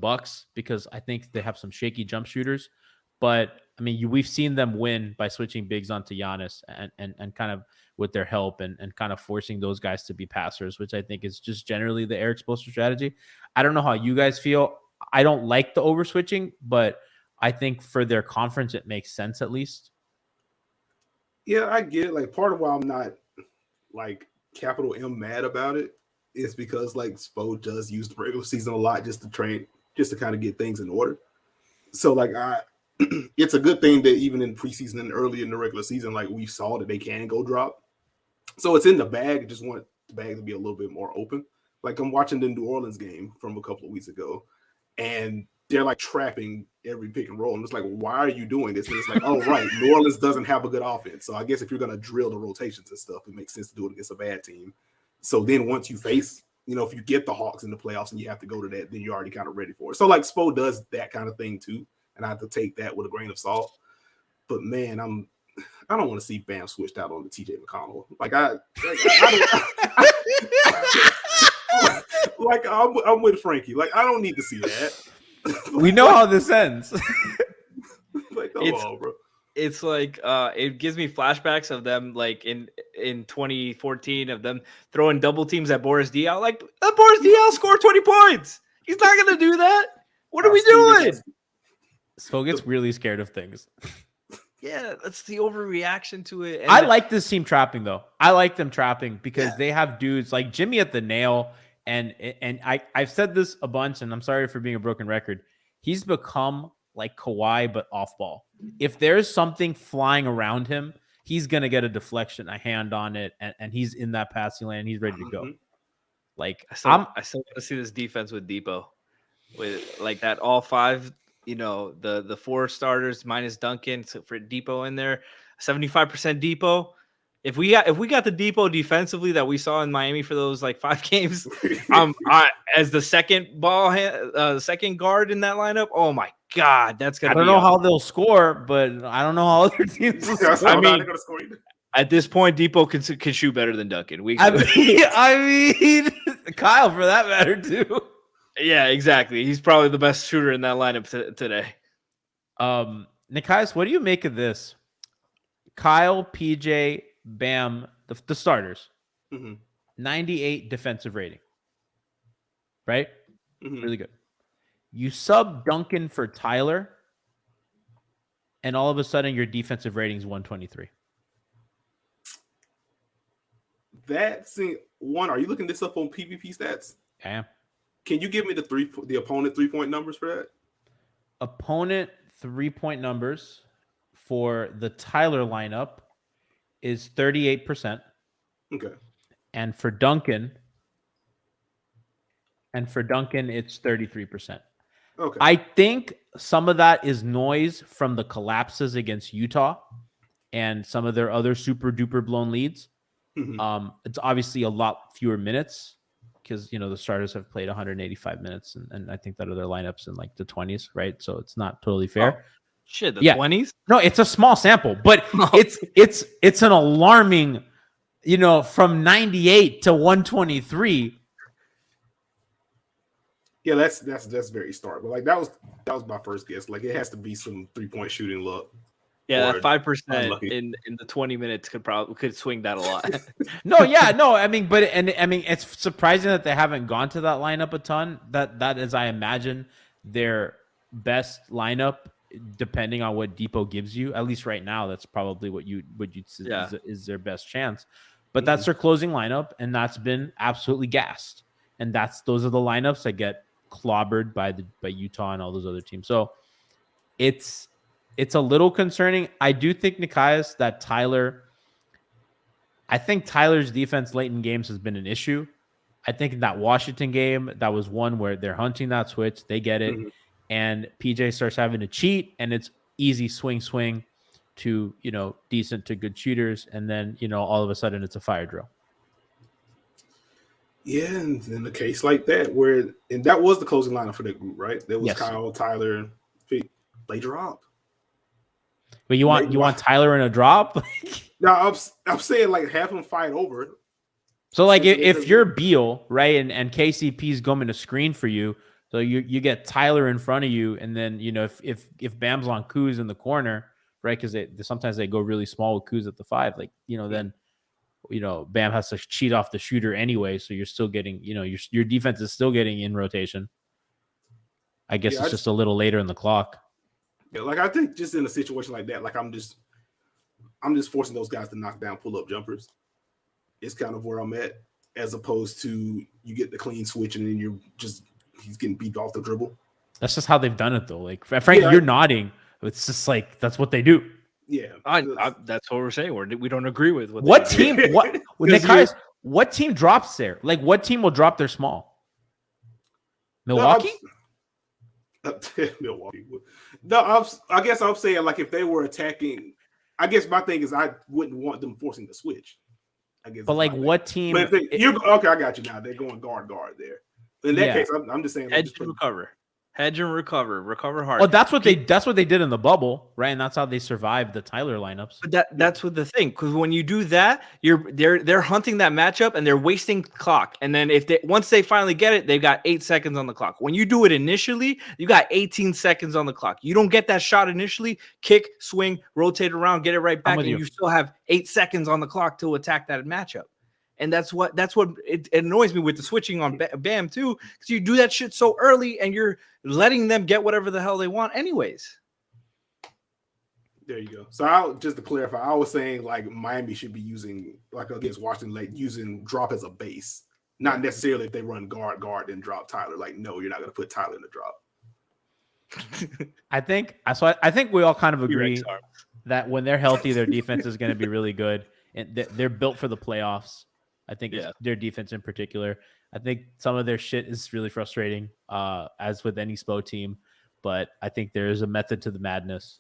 Bucks because I think they have some shaky jump shooters. But, I mean, we've seen them win by switching bigs onto Giannis and kind of with their help and kind of forcing those guys to be passers, which I think is just generally the Eric Spoelstra strategy. I don't know how you guys feel. I don't like the over switching, but I think for their conference, it makes sense at least.
Yeah, I get it. Like, part of why I'm not like capital M mad about it is because like Spo does use the regular season a lot just to kind of get things in order. So like it's a good thing that even in preseason and early in the regular season, like we saw that they can go drop. So it's in the bag. I just want the bag to be a little bit more open. Like I'm watching the New Orleans game from a couple of weeks ago, and they're like trapping every pick and roll. And it's like, why are you doing this? And it's like, oh, right. New Orleans doesn't have a good offense. So I guess if you're going to drill the rotations and stuff, it makes sense to do it against a bad team. So then once you face if you get the Hawks in the playoffs and you have to go to that, then you're already kind of ready for it. So like Spo does that kind of thing too, and I have to take that with a grain of salt. But man, I don't want to see Bam switched out on the TJ McConnell. I'm with Franky. Like, I don't need to see that.
We know how this ends.
Like, come on, bro.
It's like it gives me flashbacks of them like in 2014 of them throwing double teams at Boris Diaw. Like, that Boris Diaw scored 20 points. He's not gonna do that. What are we doing?
Spo gets really scared of things.
Yeah, that's the overreaction to it.
And I like this team trapping though. I like them trapping because they have dudes like Jimmy at the nail, and I've said this a bunch, and I'm sorry for being a broken record. He's become like Kawhi, but off ball. If there's something flying around him, he's gonna get a deflection, a hand on it, and he's in that passing lane. And he's ready to go. Like I still want
to see this defense with Depot, with like that all five. The 4 starters minus Duncan for Depot in there, 75% Depot. If we got the Depot defensively that we saw in Miami for those like 5 games, as the second second guard in that lineup, oh my God, that's gonna.
I don't know how they'll score, but I don't know how other teams will score.
I mean,
at this point, Depot can shoot better than Duncan.
I mean, Kyle for that matter too.
Yeah, exactly. He's probably the best shooter in that lineup today.
Nekias, what do you make of this? Kyle, PJ, Bam, the starters, 98 defensive rating, right? Really good. You sub Duncan for Tyler, and all of a sudden your defensive rating is 123.
That's one. Are you looking this up on PvP stats?
I am.
Can you give me the opponent 3-point numbers for that?
Opponent 3-point numbers for the Tyler lineup is 38%.
Okay.
And for Duncan, it's 33%.
Okay.
I think some of that is noise from the collapses against Utah and some of their other super duper blown leads. It's obviously a lot fewer minutes, because the starters have played 185 minutes, and I think that other lineups in like the 20s, right? So it's not totally fair.
Oh, shit, the 20s?
No, it's a small sample, but it's an alarming, from 98 to 123.
Yeah, that's very stark. But like that was my first guess. Like, it has to be some 3-point shooting luck.
Yeah, that 5% in the 20 minutes could swing that a lot.
No, I mean, it's surprising that they haven't gone to that lineup a ton. That is, I imagine, their best lineup, depending on what Depot gives you. At least right now, that's probably what you'd is their best chance. But that's their closing lineup, and that's been absolutely gassed. And those are the lineups that get clobbered by Utah and all those other teams. So it's a little concerning. I do think, Nekias, that Tyler's defense late in games has been an issue. I think in that Washington game, that was one where they're hunting that switch. They get it. And PJ starts having to cheat, and it's easy swing to, decent to good shooters. And then, all of a sudden it's a fire drill. Yeah,
and in a case like that, and that was the closing lineup for that group, right? There was Kyle, Tyler, they dropped.
But you want Tyler in a drop?
No, I'm saying like have him fight over.
So like if you're Beal, right, and KCP's going to screen for you, so you get Tyler in front of you, and then if Bam's on Kuz in the corner, right, because sometimes they go really small with Kuz at the 5, like then Bam has to cheat off the shooter anyway, so you're still getting your defense is still getting in rotation. I guess it's just a little later in the clock.
Yeah, like I think just in a situation like that, like I'm just forcing those guys to knock down pull-up jumpers. It's kind of where I'm at, as opposed to you get the clean switch and then he's getting beat off the dribble.
That's just how they've done it though. Like Frank, you're nodding. It's just like that's what they do.
Yeah,
that's what we're saying. We don't agree with
what
team. Guys, what team drops there? Like what team will drop their small? Milwaukee.
Milwaukee. No, I guess I'm saying like if they were attacking, I guess my thing is I wouldn't want them forcing the switch. I guess.
But like, what team?
But okay, I got you now. They're going guard there. In that case, I'm just saying.
Hedge and recover hard.
Oh, that's what they did in the bubble, right? And that's how they survived the Tyler lineups.
But that's what the thing, because when you do that, they're hunting that matchup and they're wasting clock. And then once they finally get it, they've got 8 seconds on the clock. When you do it initially, you got 18 seconds on the clock. You don't get that shot initially, kick, swing, rotate around, get it right back, and you still have 8 seconds on the clock to attack that matchup. And that's what it annoys me with the switching on Bam too, because you do that shit so early and you're letting them get whatever the hell they want anyways.
There you go. So just to clarify, I was saying like Miami should be using, like against Washington, like using drop as a base, not necessarily if they run guard and drop Tyler. Like, no, you're not going to put Tyler in the drop.
I think we all kind of agree that when they're healthy, their defense is going to be really good, and they're built for the playoffs. I think it's their defense in particular. I think some of their shit is really frustrating, as with any SPO team, but I think there is a method to the madness.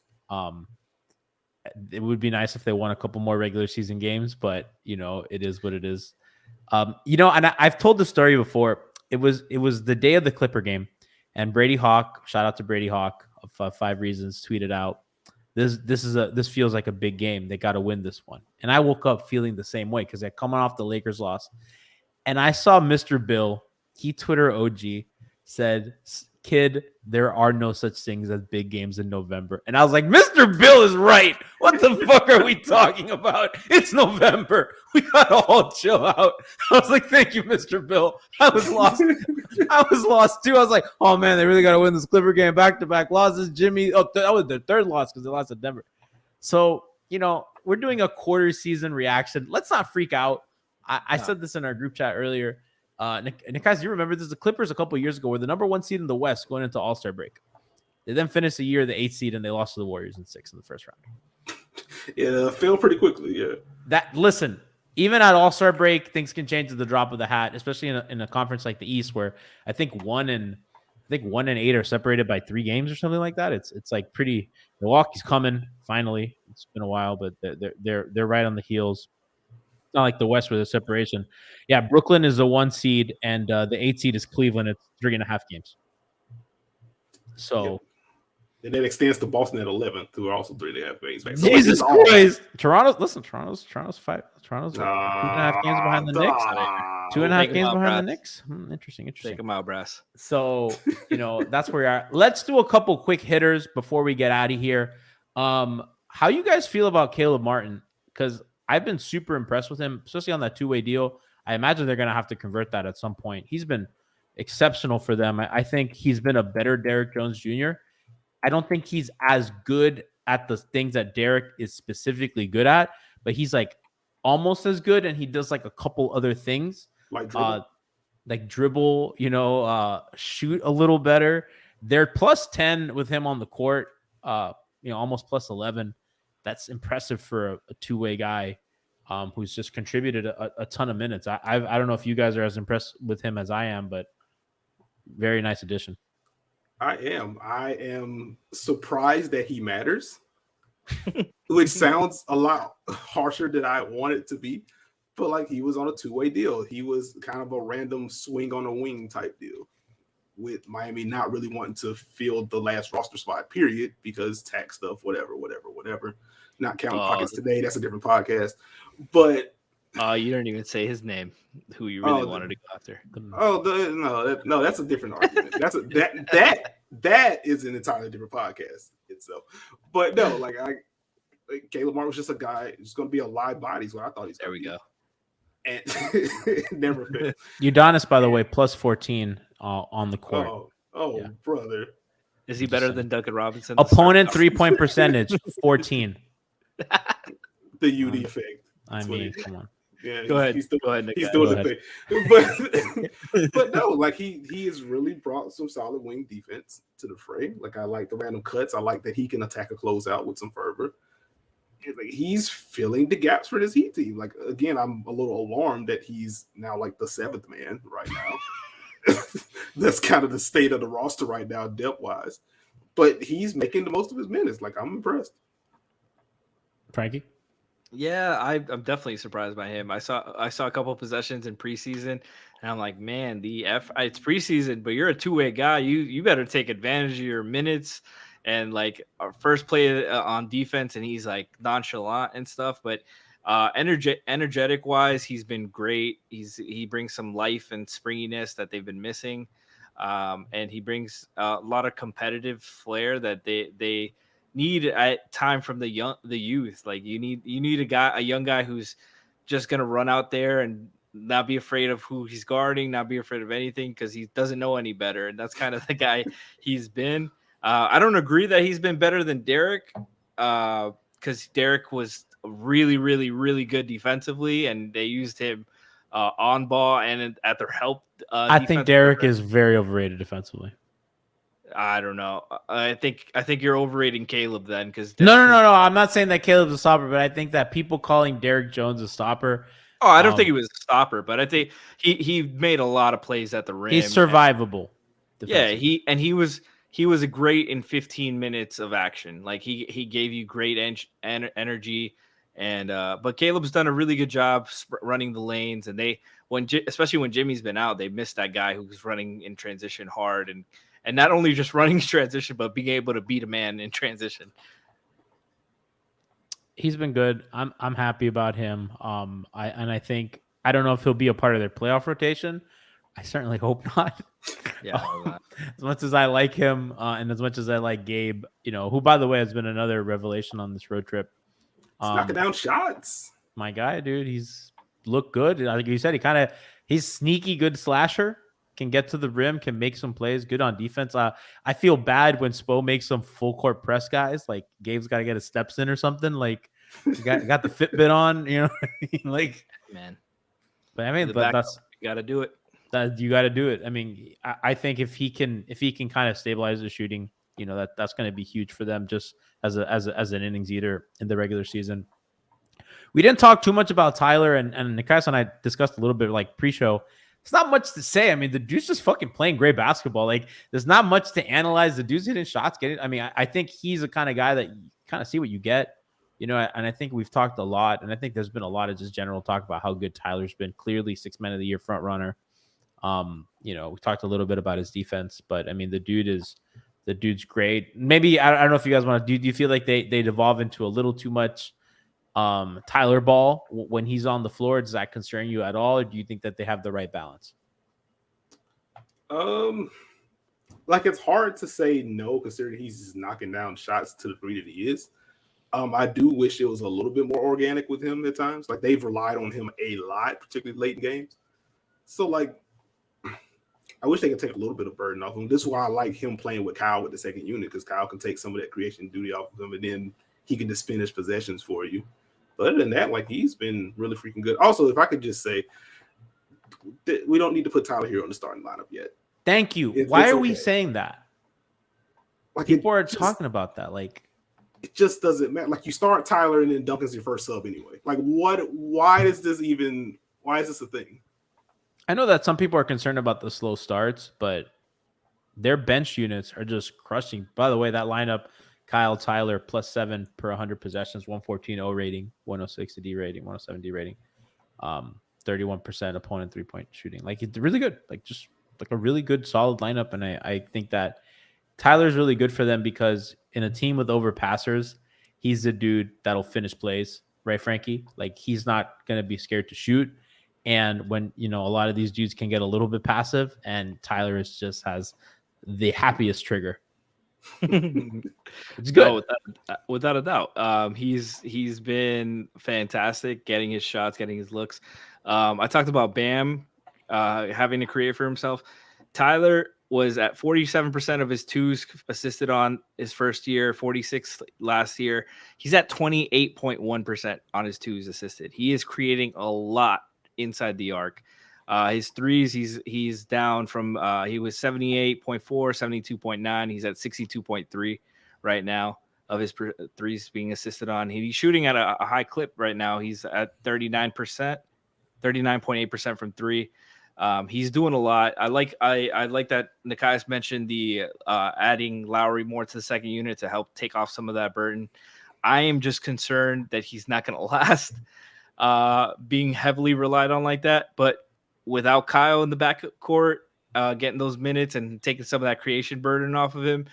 It would be nice if they won a couple more regular season games, but it is what it is. And I've told the story before. It was the day of the Clipper game, and Brady Hawk, shout out to Brady Hawk of 5 Reasons, tweeted out, This feels like a big game. They got to win this one. And I woke up feeling the same way because they're coming off the Lakers loss. And I saw Mr. Bill, he Twitter OG, said, "Kid, there are no such things as big games in November." And I was like, Mr. Bill is right. What the fuck are we talking about? It's November. We got to all chill out. I was like, thank you, Mr. Bill. I was lost. I was lost too. I was like, oh man, they really got to win this Clipper game. Back-to-back losses. Jimmy, that was their third loss because they lost to Denver. So, we're doing a quarter season reaction. Let's not freak out. I said this in our group chat earlier. Nekias, you remember this? The Clippers a couple of years ago were the number 1 seed in the West going into All-Star break. They then finished the year the 8th seed and they lost to the Warriors in 6 in the first round.
Yeah, fell pretty quickly. Yeah.
Listen, even at All-Star break, things can change at the drop of the hat, especially in a conference like the East, where I think 1 and 8 are separated by 3 games or something like that. It's like pretty. Milwaukee's coming finally. It's been a while, but they're right on the heels. It's not like the West with a separation. Yeah, Brooklyn is the 1 seed, and the 8 seed is Cleveland. It's 3.5 games. So,
and that extends to Boston at 11th, who are also 3.5 games back.
So Jesus Christ! Toronto's 5. Toronto's 2.5 games behind the Knicks. 2.5 games behind the Knicks. Interesting.
Take them out, Brass.
So that's where we are. Let's do a couple quick hitters before we get out of here. How you guys feel about Caleb Martin? Because I've been super impressed with him, especially on that 2-way deal. I imagine they're going to have to convert that at some point. He's been exceptional for them. I think he's been a better Derrick Jones Jr. I don't think he's as good at the things that Derrick is specifically good at, but he's like almost as good, and he does like a couple other things. Like dribble, shoot a little better. They're plus 10 with him on the court, almost plus 11. That's impressive for a 2-way guy who's just contributed a ton of minutes. I don't know if you guys are as impressed with him as I am, but very nice addition.
I am surprised that he matters, which sounds a lot harsher than I want it to be. But like, he was on a 2-way deal. He was kind of a random swing on a wing type deal, with Miami not really wanting to fill the last roster spot, period, because tax stuff, whatever. Not counting pockets today. That's a different podcast. But
you don't even say his name, who you really wanted to go after.
No, that's a different argument. That is an entirely different podcast itself. But no, Caleb Martin was just a guy who's going to be a live body. Is what I thought he's.
There we go.
And never fit.
Udonis, by the way, plus 14 on the court.
Yeah. Brother.
Is he better than Duncan Robinson?
Opponent 3-point percentage, 14.
The UD effect.
I mean, come on.
Yeah,
go ahead.
He's
doing
the thing. But no, he has really brought some solid wing defense to the fray. Like, I like the random cuts. I like that he can attack a closeout with some fervor. He's filling the gaps for this Heat team. Like, again, I'm a little alarmed that he's now like the 7th man right now. That's kind of the state of the roster right now, depth-wise. But he's making the most of his minutes. Like, I'm impressed.
Franky?
Yeah, I'm definitely surprised by him. I saw a couple of possessions in preseason, and I'm like, man, it's preseason, but you're a two-way guy. You better take advantage of your minutes. And like our first play on defense, and he's like nonchalant and stuff. But energetic wise, he's been great. He brings some life and springiness that they've been missing, and he brings a lot of competitive flair that they need at time from the youth. Like you need a young guy who's just gonna run out there and not be afraid of who he's guarding, not be afraid of anything because he doesn't know any better. And that's kind of the guy he's been. I don't agree that he's been better than Derek, because Derek was really, really, really good defensively, and they used him on ball and at their help.
I think Derek is very overrated defensively.
I don't know. I think you're overrating Caleb then, because
No. I'm not saying that Caleb's a stopper, but I think that people calling Derek Jones a stopper.
Oh, I don't think he was a stopper, but I think he made a lot of plays at the rim.
He's survivable.
Yeah, he was a great in 15 minutes of action. Like he gave you great energy, and but Caleb's done a really good job running the lanes, and especially when Jimmy's been out, they missed that guy who's running in transition hard, and not only just running transition, but being able to beat a man in transition.
He's been good. I'm happy about him. I think, I don't know if he'll be a part of their playoff rotation. I certainly hope not.
Yeah.
As much as I like him, and as much as I like Gabe, who, by the way, has been another revelation on this road trip.
He's knocking down shots.
My guy, dude, he's looked good. Like you said, he's sneaky good slasher. Can get to the rim, can make some plays, good on defense. I feel bad when Spo makes some full court press guys. Like Gabe's got to get his steps in or something. Like got the Fitbit on, like,
man.
But I mean,
that's you got to do it.
You got to do it. I mean, I think if he can kind of stabilize the shooting, that's going to be huge for them, just as an innings eater in the regular season. We didn't talk too much about Tyler, and Nekias and I discussed a little bit like pre-show. It's not much to say. I mean, the dude's just fucking playing great basketball. Like, there's not much to analyze. The dude's hitting shots, I mean, I think he's the kind of guy that you kind of see what you get, and I think we've talked a lot, and I think there's been a lot of just general talk about how good Tyler's been. Clearly, 6 Man of the Year front runner. We talked a little bit about his defense, but I mean, the dude's great. Maybe I don't know if you guys want to do you feel like they devolve into a little too much Tyler ball when he's on the floor? Does that concern you at all, or do you think that they have the right balance?
Like, it's hard to say no, considering he's just knocking down shots to the degree that he is. I do wish it was a little bit more organic with him at times. Like, they've relied on him a lot, particularly late in games. So, like, I wish they could take a little bit of burden off him. This is why I like him playing with Kyle with the second unit, because Kyle can take some of that creation duty off of him, and then he can just finish possessions for you. But other than that, like, he's been really freaking good. Also, if I could just say, we don't need to put Tyler here on the starting lineup yet.
Thank you. Why are we saying that?
Like,
people are talking about that. Like,
it just doesn't matter. Like, you start Tyler and then Duncan's your first sub anyway. Like, why is this a thing?
I know that some people are concerned about the slow starts, but their bench units are just crushing. By the way, that lineup, Kyle, Tyler, +7 per 100 possessions, 114 O rating, 106 D rating, 107 D rating, 31% opponent 3-point shooting. Like, it's really good. Like, just like a really good, solid lineup. And I think that Tyler's really good for them because in a team with overpassers, he's the dude that'll finish plays, right, Franky? Like, he's not going to be scared to shoot. And when, a lot of these dudes can get a little bit passive, and Tyler just has the happiest trigger. It's good.
No, without a doubt. He's been fantastic getting his shots, getting his looks. I talked about Bam having to create for himself. Tyler was at 47% of his twos assisted on his first year, 46 last year. He's at 28.1% on his twos assisted. He is creating a lot inside the arc. His threes, he's down from he was 78.4, 72.9. He's at 62.3 right now of his threes being assisted on. He's shooting at a high clip right now. He's at 39%, 39.8% from three. He's doing a lot. I like that Nekias mentioned the adding Lowry more to the second unit to help take off some of that burden. I am just concerned that he's not going to last, being heavily relied on like that. But without Kyle in the backcourt, getting those minutes and taking some of that creation burden off of him,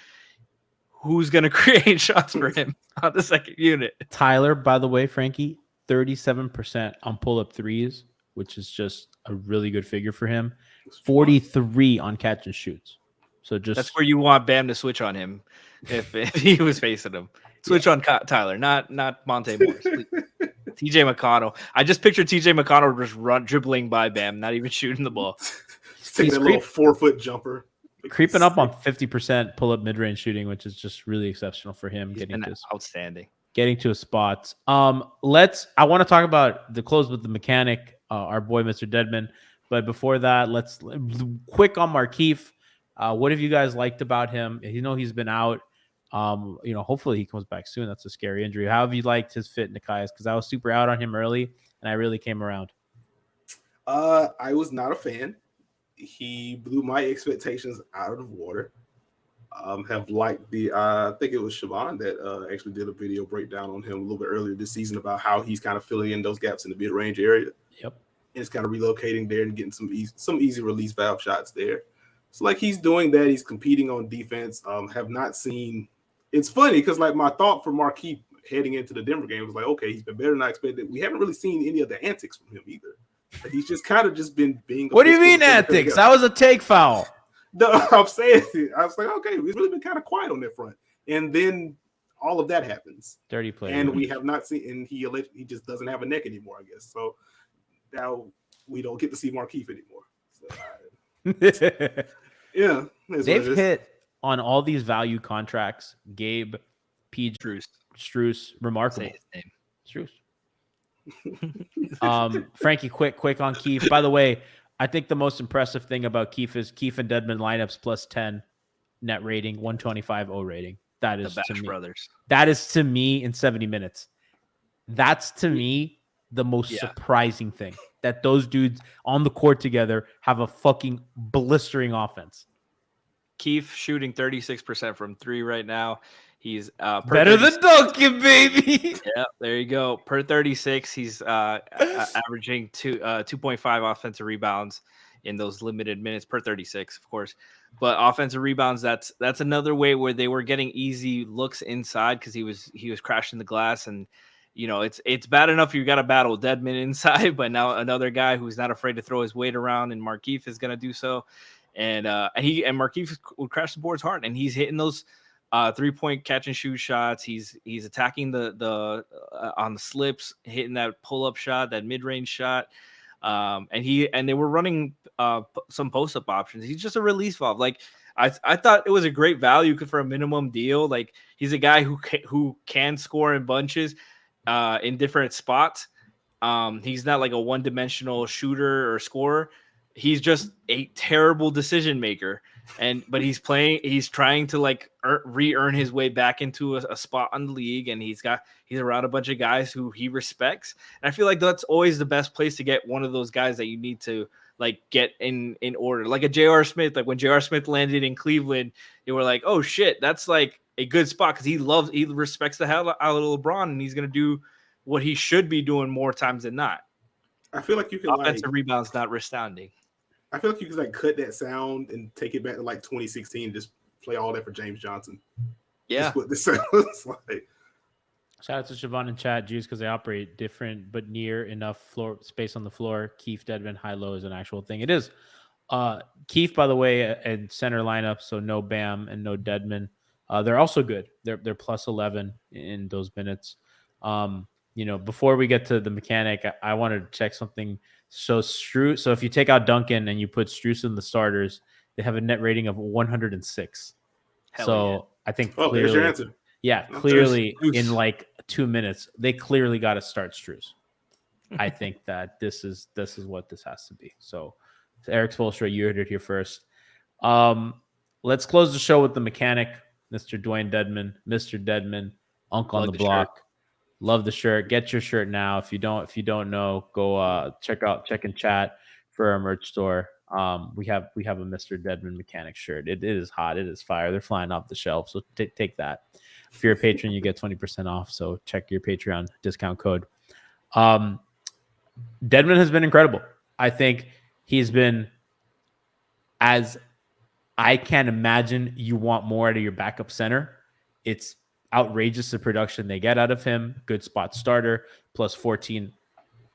who's going to create shots for him on the second unit?
Tyler, by the way, Franky, 37% on pull-up threes, which is just a really good figure for him. 43 on catch and shoots. So
that's where you want Bam to switch on him if he was facing him. Switch on Tyler, not Monte Morris. TJ McConnell. I just pictured TJ McConnell just dribbling by Bam, not even shooting the ball.
He's taking a little 4-foot jumper.
Creeping up on 50% pull-up mid-range shooting, which is just really exceptional for him.
Outstanding.
Getting to his spots. I want to talk about the close with the mechanic, our boy Mr. Deadman. But before that, let's quick on Markieff. What have you guys liked about him? He's been out. Hopefully he comes back soon. That's a scary injury. How have you liked his fit, Nekias? Because I was super out on him early, and I really came around.
I was not a fan. He blew my expectations out of the water. Have liked I think it was Siobhan that actually did a video breakdown on him a little bit earlier this season about how he's kind of filling in those gaps in the mid-range area.
Yep.
And it's kind of relocating there and getting some easy release valve shots there. So like he's doing that. He's competing on defense. Have not seen. It's funny because like my thought for Markieff heading into the Denver game was like, okay, he's been better than I expected. We haven't really seen any of the antics from him either. He's just kind of just been being.
What do you mean antics? That was a take foul.
No, I'm saying, I was like, okay, we've really been kind of quiet on that front, and then all of that happens.
Dirty play,
and we have not seen, and he just doesn't have a neck anymore, I guess. So now we don't get to see Markieff anymore. So, yeah,
they've hit on all these value contracts. Gabe, P. Strus, remarkable.
Say his name.
Strus. Franky, quick on Keefe. By the way, I think the most impressive thing about Keefe is Keefe and Deadman lineups plus 10 net rating, 125 O rating. That is
the
to me.
Brothers.
That is to me in 70 minutes. That's to me the most surprising thing, that those dudes on the court together have a fucking blistering offense.
Keefe shooting 36% from 3 right now. He's
better than Duncan, baby.
Yeah, there you go. Per 36, he's averaging 2.5 offensive rebounds in those limited minutes per 36, of course. But offensive rebounds, that's another way where they were getting easy looks inside because he was crashing the glass. And it's bad enough you got to battle Deadman inside, but now another guy who's not afraid to throw his weight around, and Markieff is going to do so. And Markieff would crash the boards hard, and he's hitting those 3-point catch and shoot shots. He's attacking the on the slips, hitting that pull up shot, that mid range shot. And they were running some post up options. He's just a release valve. Like I thought it was a great value for a minimum deal. Like he's a guy who can score in bunches in different spots. He's not like a one dimensional shooter or scorer. He's just a terrible decision maker. But he's trying to like re-earn his way back into a spot on the league, and he's around a bunch of guys who he respects. And I feel like that's always the best place to get one of those guys that you need to like get in order. Like a J.R. Smith, like when J.R. Smith landed in Cleveland, they were like, oh shit, that's like a good spot because he respects the hell out of LeBron, and he's gonna do what he should be doing more times than not.
I feel like you can
offensive rebounds not resounding.
I feel like you could like cut that sound and take it back to like 2016 and just play all that for James Johnson.
Yeah.
That's what this sounds like.
Shout out to Siobhan and Chad Juice because they operate different but near enough floor space on the floor. Keefe, Deadman, high-low is an actual thing. It is. Keefe, by the way, and center lineup, so no Bam and no Deadman. They're also good. They're plus 11 in those minutes. Before we get to the mechanic, I wanted to check something. So if you take out Duncan and you put Strus in the starters, they have a net rating of 106. I think clearly,
there's your answer.
Yeah, clearly in like 2 minutes, they clearly got to start Strus. I think that this is what this has to be. So Eric Spoelstra, you heard it here first. Let's close the show with the mechanic, Mr. Dwayne Deadman, Mr. Deadman, Unk on the block. Shirt. Love the shirt. Get your shirt now. If you don't know, go check and chat for our merch store. We have a Mr. Deadman mechanic shirt. It is hot. It is fire. They're flying off the shelf. So take that. If you're a patron, you get 20% off. So check your Patreon discount code. Dedmon has been incredible. I think he's been, as I can't imagine you want more out of your backup center. It's outrageous the production they get out of him. Good spot starter, plus 14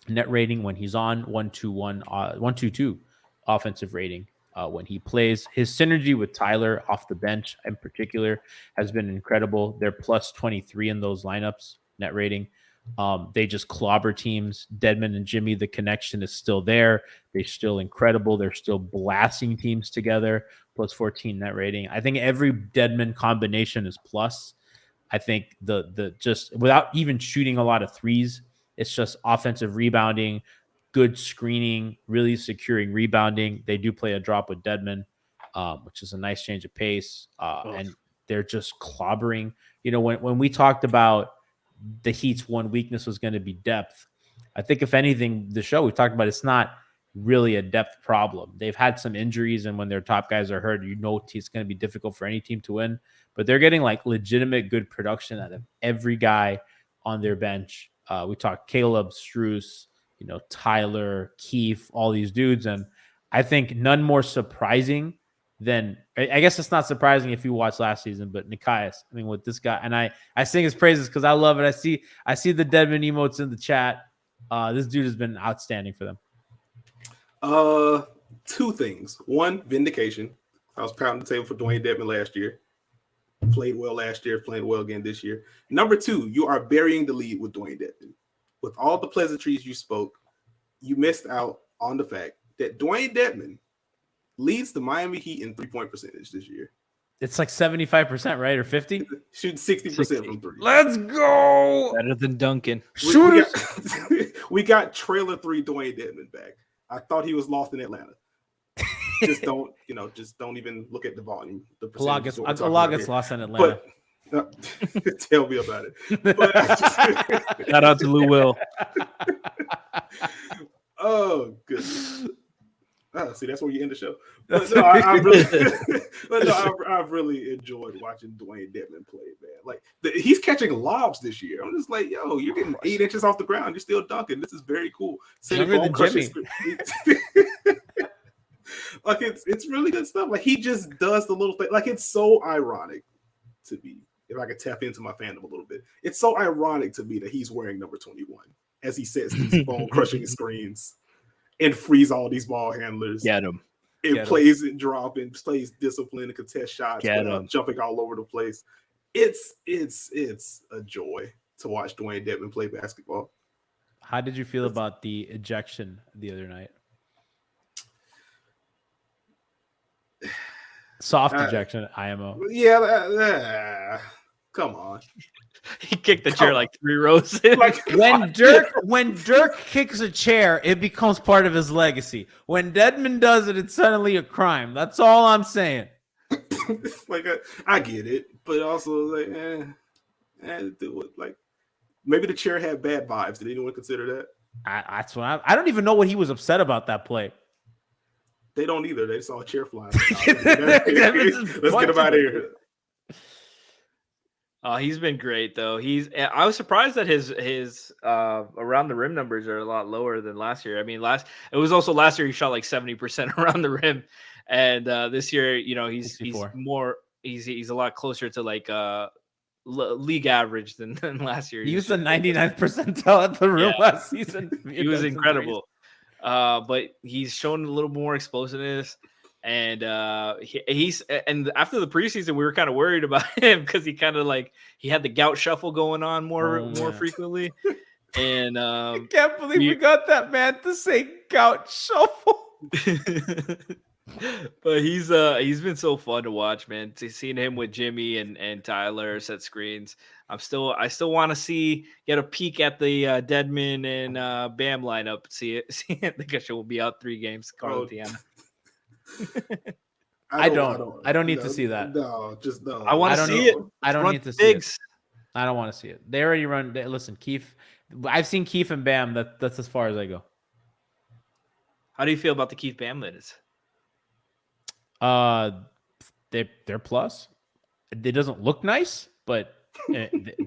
net rating when he's on, 122 offensive rating when he plays. His synergy with Tyler off the bench in particular has been incredible. They're plus 23 in those lineups, net rating. They just clobber teams. Dedmon and Jimmy, the connection is still there. They're still incredible. They're still blasting teams together. Plus 14 net rating. I think every Dedmon combination is plus. I think the just without even shooting a lot of threes, it's just offensive rebounding, good screening, really securing rebounding. They do play a drop with Dedmon, which is a nice change of pace. And they're just clobbering. You know, when we talked about the Heat's one weakness was going to be depth, I think if anything, the show we talked about, it's not really a depth problem. They've had some injuries, and when their top guys are hurt, you know it's going to be difficult for any team to win. But they're getting like legitimate good production out of every guy on their bench. We talked Caleb, Strus, you know, Tyler, Keefe, all these dudes. And I think none more surprising than, I guess it's not surprising if you watched last season, but Nekias, I mean, with this guy, and I sing his praises because I love it. I see the Dedmon emotes in the chat. This dude has been outstanding for them.
Two things. One, vindication. I was pounding the table for Dwayne Dedmon last year. Played well last year, played well again this year. Number two, you are burying the lead with Dwayne Dedmon. With all the pleasantries you spoke, you missed out on the fact that Dwayne Dedmon leads the Miami Heat in 3-point percentage this year.
It's like 75%, right? Or 50?
Shooting 60% from three.
Let's go.
Better than Duncan.
We got trailer 3 Dwayne Dedmon back. I thought he was lost in Atlanta. Just don't even look at the volume.
Alagas gets lost in Atlanta.
But, tell me about it. But,
shout out to Lou Will.
Oh, goodness. See, that's where you end the show. But no, I've really enjoyed watching Dwayne Dedmon play, man. Like he's catching lobs this year. I'm just like, yo, you're getting 8 inches off the ground. You're still dunking. This is very cool.
Younger than Jimmy.
Like it's really good stuff. Like he just does the little thing. Like it's so ironic to me. If I could tap into my fandom a little bit, it's so ironic to me that he's wearing number 21 as he sets these bone crushing screens and frees all these ball handlers.
Get him.
It plays it drop and plays discipline and contest shots, jumping all over the place. It's a joy to watch Dwayne Dedmon play basketball.
How did you feel about the ejection the other night? Soft ejection, IMO.
Yeah, come on.
He kicked the chair like 3 rows.
When Dirk kicks a chair, it becomes part of his legacy. When Dedmon does it, it's suddenly a crime. That's all I'm saying.
Like I get it, but also like, do it. Like maybe the chair had bad vibes. Did anyone consider that?
That's what I don't even know what he was upset about that play.
They don't either. They saw a chair flying. Let's get him out of here.
He's been great though. I was surprised that his around the rim numbers are a lot lower than last year. I mean, it was also last year he shot like 70% around the rim, and this year, you know, he's a lot closer to like league average than last year.
He was the 99th percentile at the rim last season.
He was incredible. But he's shown a little more explosiveness, and he's after the preseason we were kind of worried about him because he kind of like he had the gout shuffle going on more frequently, and
I can't believe we got that man to say gout shuffle.
But he's been so fun to watch, man. Seeing him with Jimmy and Tyler set screens. I still want to get a peek at the Dedmon and Bam lineup. See it. I think I will be out 3 games. Carlo Tiana.
I don't need to see that.
No, just no.
I want to see it.
I don't need to see it. I don't want to see it. They already run. Listen, Keefe. I've seen Keefe and Bam. That's as far as I go.
How do you feel about the Keefe Bam minutes?
They're plus. It doesn't look nice, but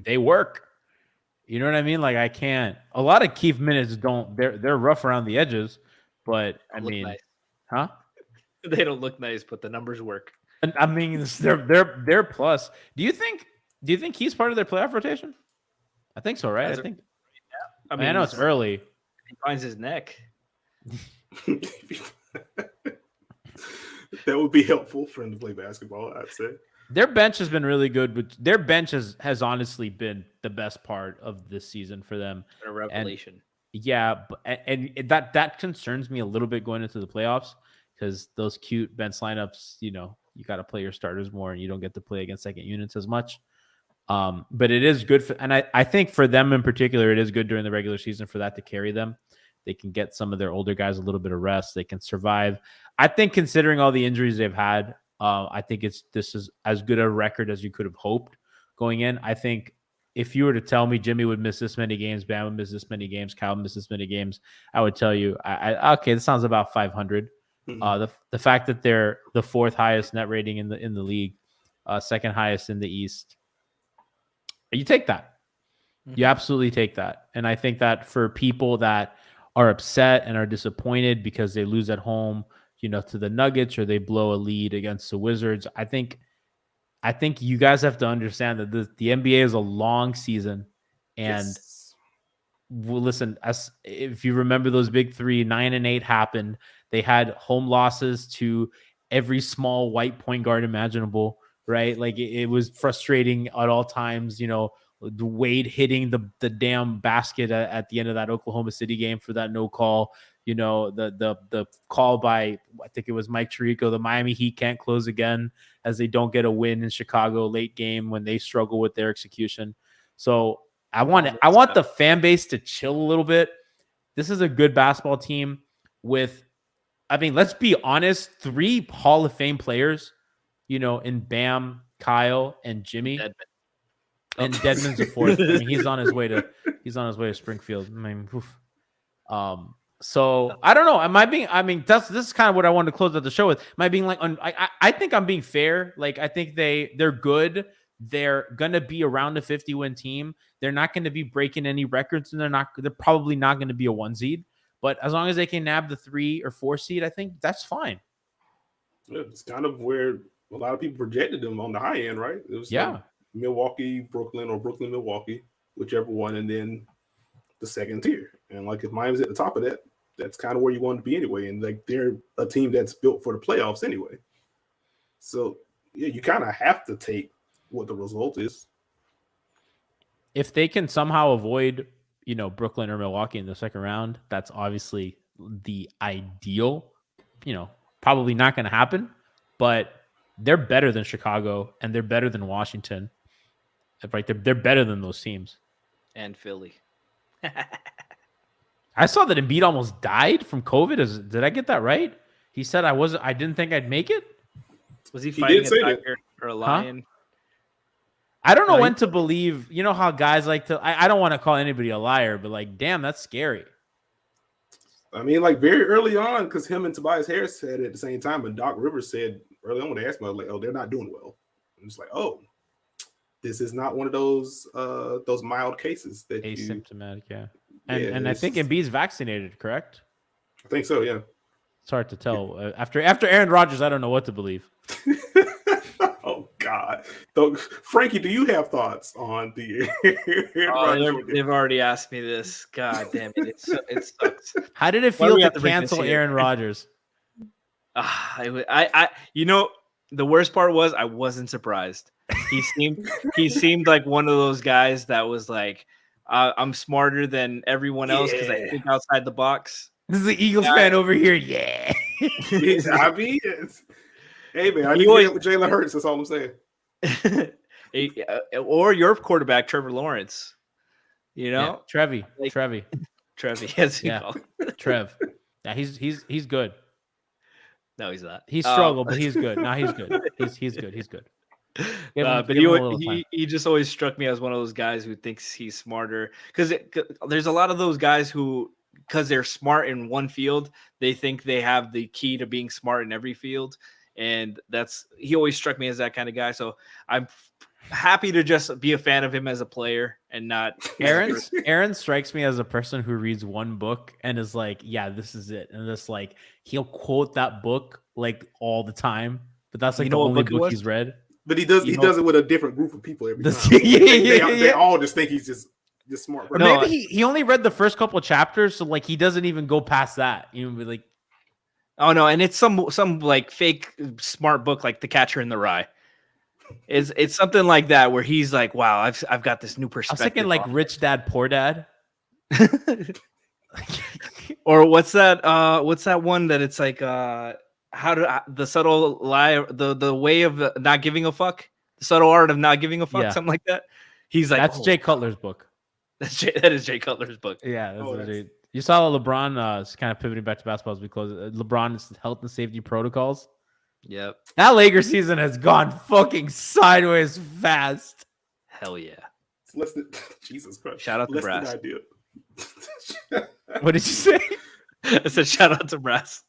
They work. You know what I mean? Like I can't. A lot of Keith minutes don't. They're rough around the edges, but I mean,
nice.
huh?
They don't look nice, but the numbers work.
And I mean, they're plus. Do you think he's part of their playoff rotation? I think so, right? I mean, I know it's early.
He finds his neck.
That would be helpful for him to play basketball, I'd say.
Their bench has been really good, but their bench has honestly been the best part of this season for them.
A revelation.
And that concerns me a little bit going into the playoffs because those cute bench lineups, you got to play your starters more and you don't get to play against second units as much. But it is good and I think for them in particular, it is good during the regular season for that to carry them. They can get some of their older guys a little bit of rest. They can survive. I think considering all the injuries they've had, I think this is as good a record as you could have hoped going in. I think if you were to tell me Jimmy would miss this many games, Bam would miss this many games, Kyle would miss this many games, I would tell you, okay, this sounds about 500. Mm-hmm. The fact that they're the fourth highest net rating in the league, second highest in the East, you take that. Mm-hmm. You absolutely take that. And I think that for people that are upset and are disappointed because they lose at home, to the Nuggets or they blow a lead against the Wizards, I think you guys have to understand that the NBA is a long season. And well, listen, if you remember those big three, 9 and 8 happened. They had home losses to every small white point guard imaginable, right? Like it was frustrating at all times, Wade hitting the damn basket at the end of that Oklahoma City game for that no call. The call by, I think it was Mike Tirico, the Miami Heat can't close again as they don't get a win in Chicago late game when they struggle with their execution. So I want the fan base to chill a little bit. This is a good basketball team with, let's be honest, 3 Hall of Fame players, in Bam, Kyle, and Jimmy. And Deadman's a fourth. He's on his way to Springfield. So I don't know. This is kind of what I wanted to close out the show with. Am I being like, I think I'm being fair. Like, I think they're good. They're going to be around a 50-win team. They're not going to be breaking any records, and they're probably not going to be a 1 seed. But as long as they can nab the 3 or 4 seed, I think that's fine.
It's kind of where a lot of people projected them on the high end, right? It was like Milwaukee, Brooklyn, or Brooklyn, Milwaukee, whichever one, and then the second tier. And like if Miami's at the top of that, that's kind of where you want to be anyway. And like they're a team that's built for the playoffs anyway. So yeah, you kind of have to take what the result is.
If they can somehow avoid, Brooklyn or Milwaukee in the second round, that's obviously the ideal. Probably not going to happen, but they're better than Chicago and they're better than Washington. Right? They're better than those teams.
And Philly.
I saw that Embiid almost died from COVID. Did I get that right? He said I didn't think I'd make it.
Was he fighting a tiger or a lion?
Huh? I don't know when to believe. You know how guys like to. I don't want to call anybody a liar, but like, damn, that's scary.
Like very early on, because him and Tobias Harris said it at the same time, but Doc Rivers said early on when they asked me, I was like, "Oh, they're not doing well." I'm just like, "Oh, this is not one of those mild cases that
asymptomatic." Yeah, and I think Embiid's vaccinated, correct?
I think so. Yeah,
it's hard to tell. After Aaron Rodgers, I don't know what to believe.
Oh God, Franky, do you have thoughts on the?
They've already asked me this. God damn it! It sucks.
How did it feel to cancel Aaron Rodgers?
The worst part was I wasn't surprised. He seemed like one of those guys that was like, I'm smarter than everyone else because I think outside the box.
This is the Eagles fan over here. Yeah.
Hey man, I need to get with Jalen Hurts. That's all I'm saying.
Or your quarterback, Trevor Lawrence.
Trevi.
Yes,
Trev. Yeah, he's good.
No, he's not.
He struggled, but he's good. No, he's good. He's good. He's good.
But he just always struck me as one of those guys who thinks he's smarter because there's a lot of those guys who, because they're smart in one field, they think they have the key to being smart in every field. And he always struck me as that kind of guy. So I'm happy to just be a fan of him as a player and not.
Aaron strikes me as a person who reads one book and is like, yeah, this is it. And this like he'll quote that book like all the time, but that's like the only book he's read.
But he does it with a different group of people every time. They all just think he's just smart.
Or maybe he only read the first couple of chapters, so like he doesn't even go past that. You know, like,
oh no, and it's some like fake smart book like The Catcher in the Rye. It's something like that where he's like, wow, I've got this new perspective.
I was thinking like Rich Dad Poor Dad.
Or what's that one that it's like how to the subtle lie, the way of not giving a fuck, the subtle art of not giving a fuck, something like that. He's like,
that's Jay Cutler's book.
That is Jay Cutler's book.
Yeah, you saw LeBron kind of pivoting back to basketball as we close. LeBron's health and safety protocols.
Yep.
That Lakers season has gone fucking sideways fast.
Hell yeah.
It's less than Jesus Christ.
Shout out to Brass.
What did you say?
I said shout out to Brass.